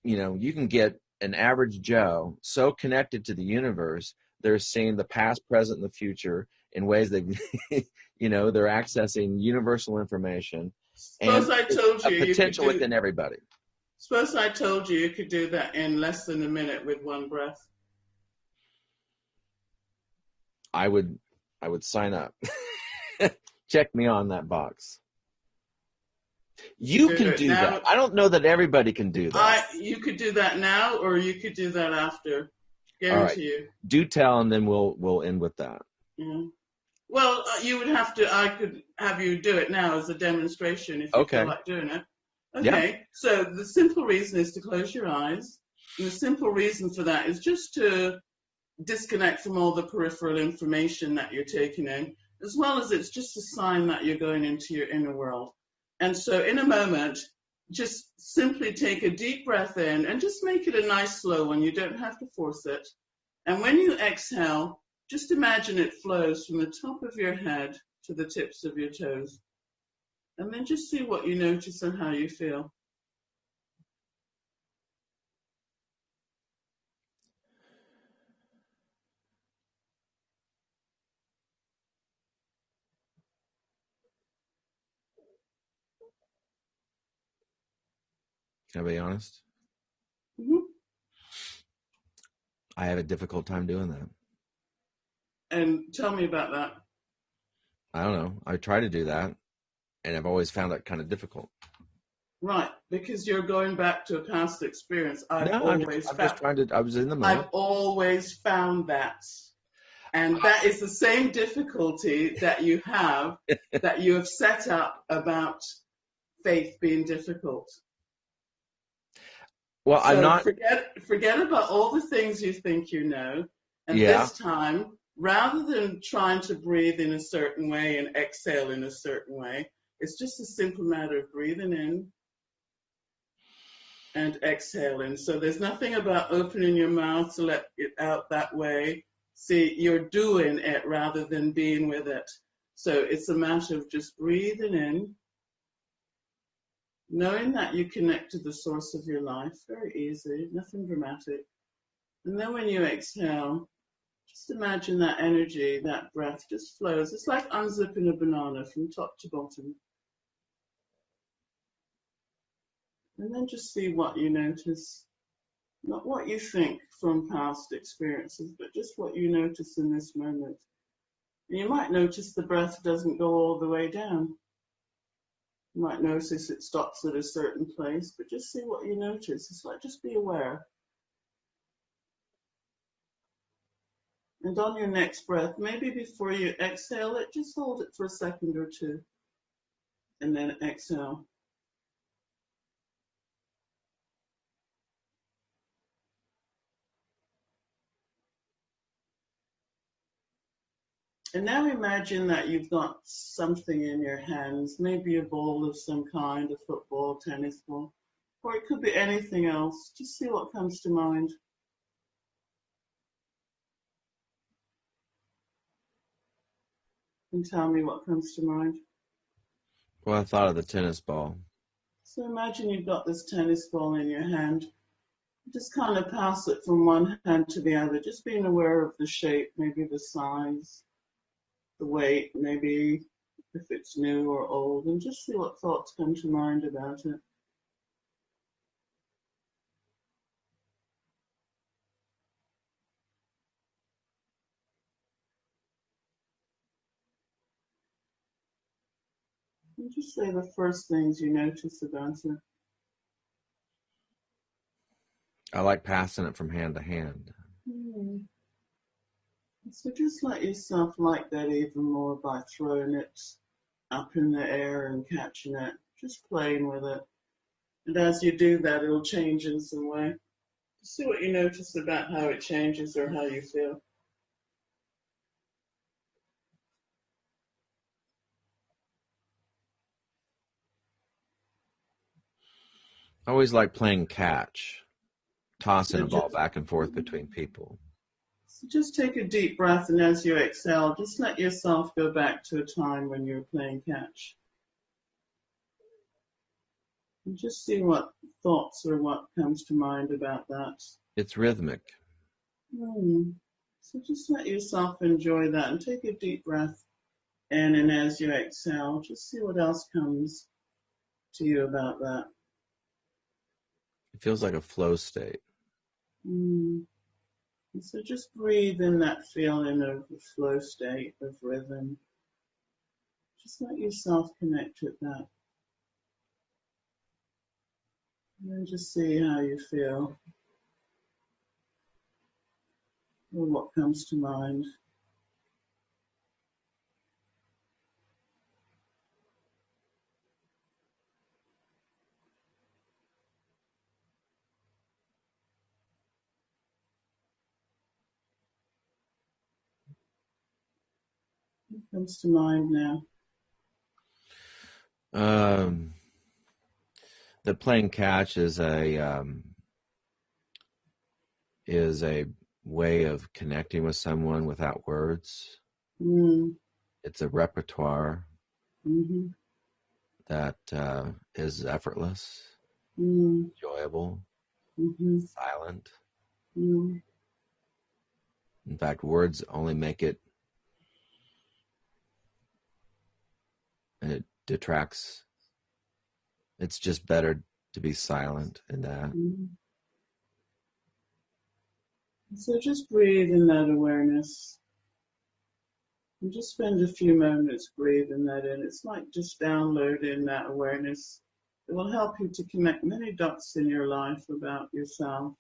you can get an average Joe so connected to the universe, they're seeing the past, present, and the future in ways that, they're accessing universal information. Suppose And I told a you potential within everybody. Suppose I told you could do that in less than a minute with one breath. I would sign up. Check me on that box. You can do that. I don't know that everybody can do that. You could do that now, or you could do that after. Guarantee you. Do tell, and then we'll end with that. Yeah. Well, you would have to. I could have you do it now as a demonstration if you feel like doing it. Okay. Yeah. So the simple reason is to close your eyes. And the simple reason for that is just to disconnect from all the peripheral information that you're taking in, as well as it's just a sign that you're going into your inner world. And so in a moment, just simply take a deep breath in and just make it a nice slow one. You don't have to force it. And when you exhale, just imagine it flows from the top of your head to the tips of your toes. And then just see what you notice and how you feel. Can I be honest? Mm-hmm. I have a difficult time doing that. And tell me about that. I don't know. I try to do that, and I've always found that kind of difficult. Right, because you're going back to a past experience. I'm just trying to. I was in the moment. I've always found that. And that is the same difficulty that you have set up about faith being difficult. Well, so I'm not. Forget about all the things you think you know. And this time, rather than trying to breathe in a certain way and exhale in a certain way, it's just a simple matter of breathing in and exhaling. So there's nothing about opening your mouth to let it out that way. See, you're doing it rather than being with it. So it's a matter of just breathing in, knowing that you connect to the source of your life. Very easy, nothing dramatic. And then when you exhale, just imagine that energy, that breath just flows. It's like unzipping a banana from top to bottom. And then just see what you notice. Not what you think from past experiences, but just what you notice in this moment. And you might notice the breath doesn't go all the way down. You might notice it stops at a certain place, but just see what you notice. It's like, just be aware. And on your next breath, maybe before you exhale it, just hold it for a second or two. And then exhale. And now imagine that you've got something in your hands, maybe a ball of some kind, a football, tennis ball, or it could be anything else. Just see what comes to mind. And tell me what comes to mind. Well, I thought of the tennis ball. So imagine you've got this tennis ball in your hand. Just kind of pass it from one hand to the other, just being aware of the shape, maybe the size, the weight, maybe if it's new or old, and just see what thoughts come to mind about it. And just say the first things you notice about it. I like passing it from hand to hand. So just let yourself like that even more by throwing it up in the air and catching it, just playing with it. And as you do that, it'll change in some way. See what you notice about how it changes or how you feel. I always like playing catch, tossing So a ball back and forth between people. So just take a deep breath, and as you exhale, just let yourself go back to a time when you were playing catch. And just see what thoughts or what comes to mind about that. It's rhythmic. So just let yourself enjoy that and take a deep breath in, and as you exhale, just see what else comes to you about that. It feels like a flow state. And so just breathe in that feeling of the flow state of rhythm. Just let yourself connect with that. And then just see how you feel, or what comes to mind. What comes to mind now? The playing catch is a way of connecting with someone without words. It's a repertoire that is effortless, enjoyable, silent. In fact, words only make it detracts. It's just better to be silent in that. So just breathe in that awareness. And just spend a few moments breathing that in. It's like just downloading that awareness. It will help you to connect many dots in your life about yourself,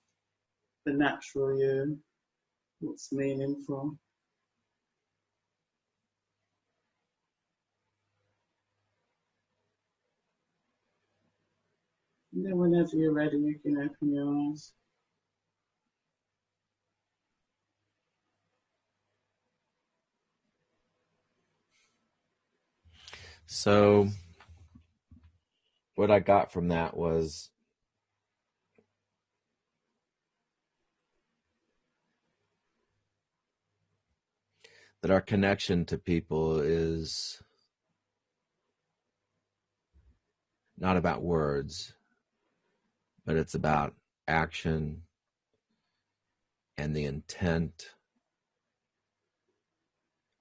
the natural you, what's meaningful. And then whenever you're ready, you can open your eyes. So what I got from that was that our connection to people is not about words, but it's about action and the intent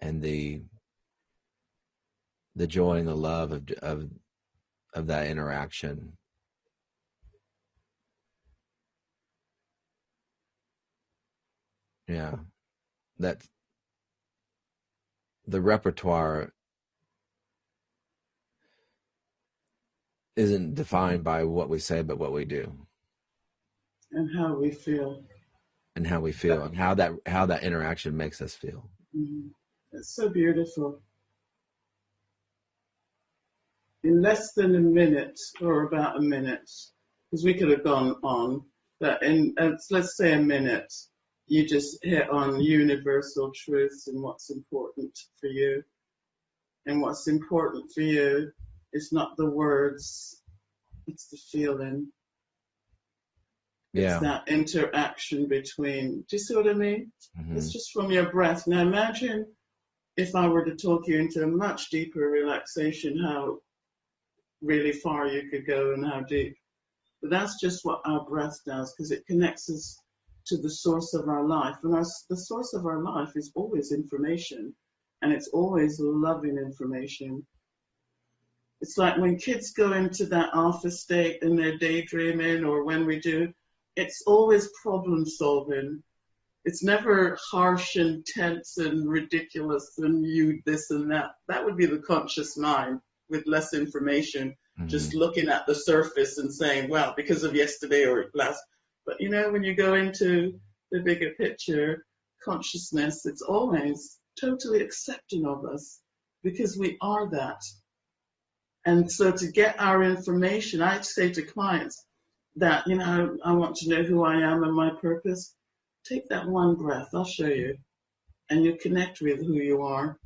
and the joy and the love of that interaction. Yeah, that the repertoire isn't defined by what we say, but what we do, And how we feel. And how we feel, and how that interaction makes us feel. It's so beautiful. In less than a minute, or about a minute, because we could have gone on, but in let's say a minute, you just hit on universal truths and what's important for you. And what's important for you is not the words, it's the feeling. Yeah. It's that interaction between, do you see what I mean? It's just from your breath. Now imagine if I were to talk you into a much deeper relaxation, how really far you could go and how deep. But that's just what our breath does, because it connects us to the source of our life. And the source of our life is always information, and it's always loving information. It's like when kids go into that alpha state and they're daydreaming, or when we do, it's always problem solving. It's never harsh and tense and ridiculous and you this and that. That would be the conscious mind with less information, just looking at the surface and saying, well, because of yesterday or last. But when you go into the bigger picture, consciousness, it's always totally accepting of us because we are that. And so to get our information, I say to clients that, I want to know who I am and my purpose. Take that one breath, I'll show you. And you connect with who you are.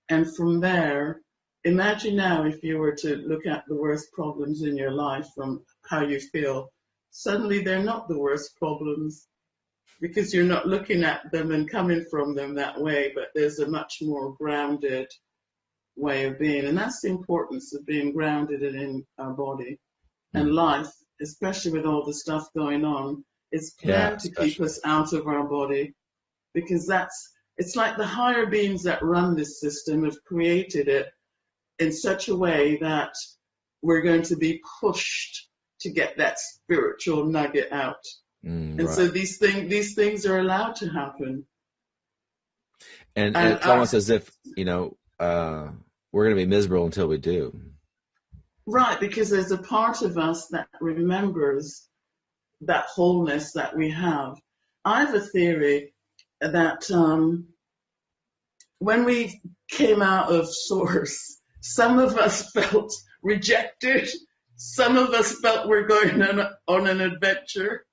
And from there, imagine now if you were to look at the worst problems in your life from how you feel. Suddenly they're not the worst problems because you're not looking at them and coming from them that way, but there's a much more grounded way of being. And that's the importance of being grounded in our body and life, especially with all the stuff going on. It's planned to keep us out of our body because it's like the higher beings that run this system have created it in such a way that we're going to be pushed to get that spiritual nugget out. And so these things are allowed to happen. And it's almost as if, we're going to be miserable until we do. Right, because there's a part of us that remembers that wholeness that we have. I have a theory that when we came out of Source, some of us felt rejected. Some of us felt we're going on an adventure.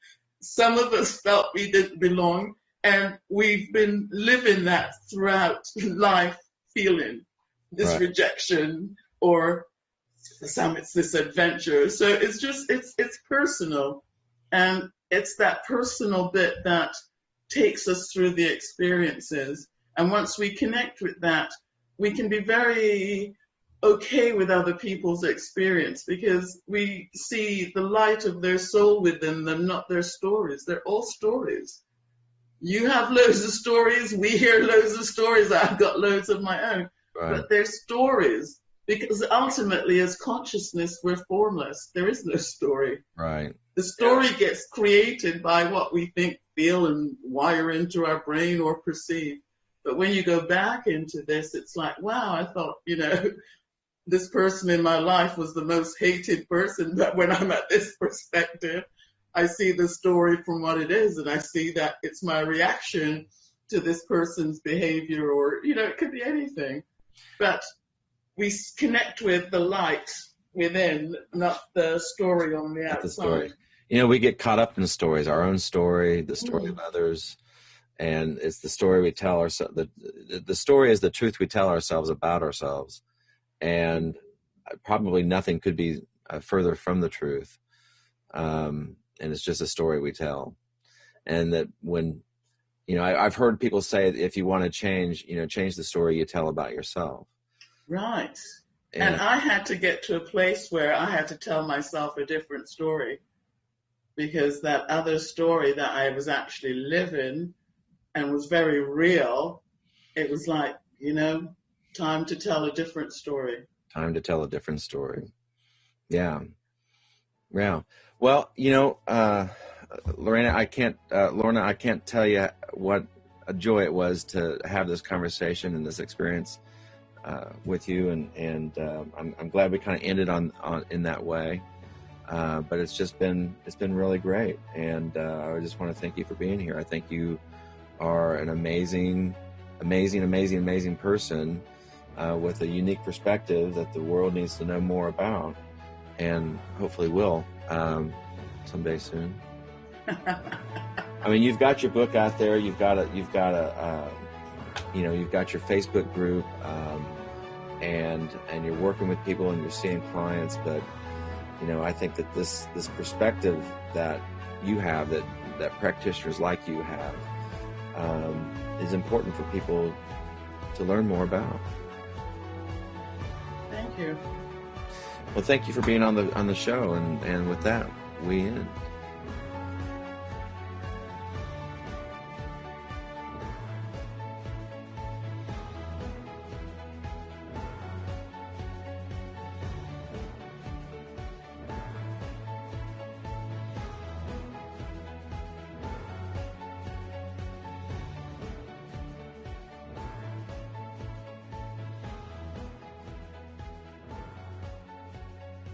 Some of us felt we didn't belong. And we've been living that throughout life, feeling this rejection, or for some it's this adventure. So it's personal. And it's that personal bit that takes us through the experiences. And once we connect with that, we can be very okay with other people's experience because we see the light of their soul within them, not their stories. They're all stories. You have loads of stories. We hear loads of stories. I've got loads of my own. Right. But they're stories because ultimately as consciousness, we're formless. There is no story. Right. The story gets created by what we think, feel, and wire into our brain or perceive. But when you go back into this, it's like, wow, I thought, this person in my life was the most hated person. But when I'm at this perspective, I see the story from what it is. And I see that it's my reaction to this person's behavior or, it could be anything. But we connect with the light within, not the story on the outside. The story. We get caught up in stories, our own story, the story of others. And it's the story we tell ourselves. The story is the truth we tell ourselves about ourselves. And probably nothing could be further from the truth. And it's just a story we tell. And that when, I've heard people say if you want to change the story you tell about yourself. Right. And I had to get to a place where I had to tell myself a different story because that other story that I was actually living and was very real, it was like, time to tell a different story. Time to tell a different story. Yeah. Yeah. Well, Lorna, I can't tell you what a joy it was to have this conversation and this experience with you, and I'm glad we kind of ended on in that way. But it's been really great, and I just want to thank you for being here. I think you are an amazing person with a unique perspective that the world needs to know more about, and hopefully will someday soon. I mean, you've got your book out there. You've got your Facebook group, and you're working with people and you're seeing clients. But I think that this perspective that you have, that practitioners like you have, is important for people to learn more about. Thank you. Well, thank you for being on the show, and with that, we end.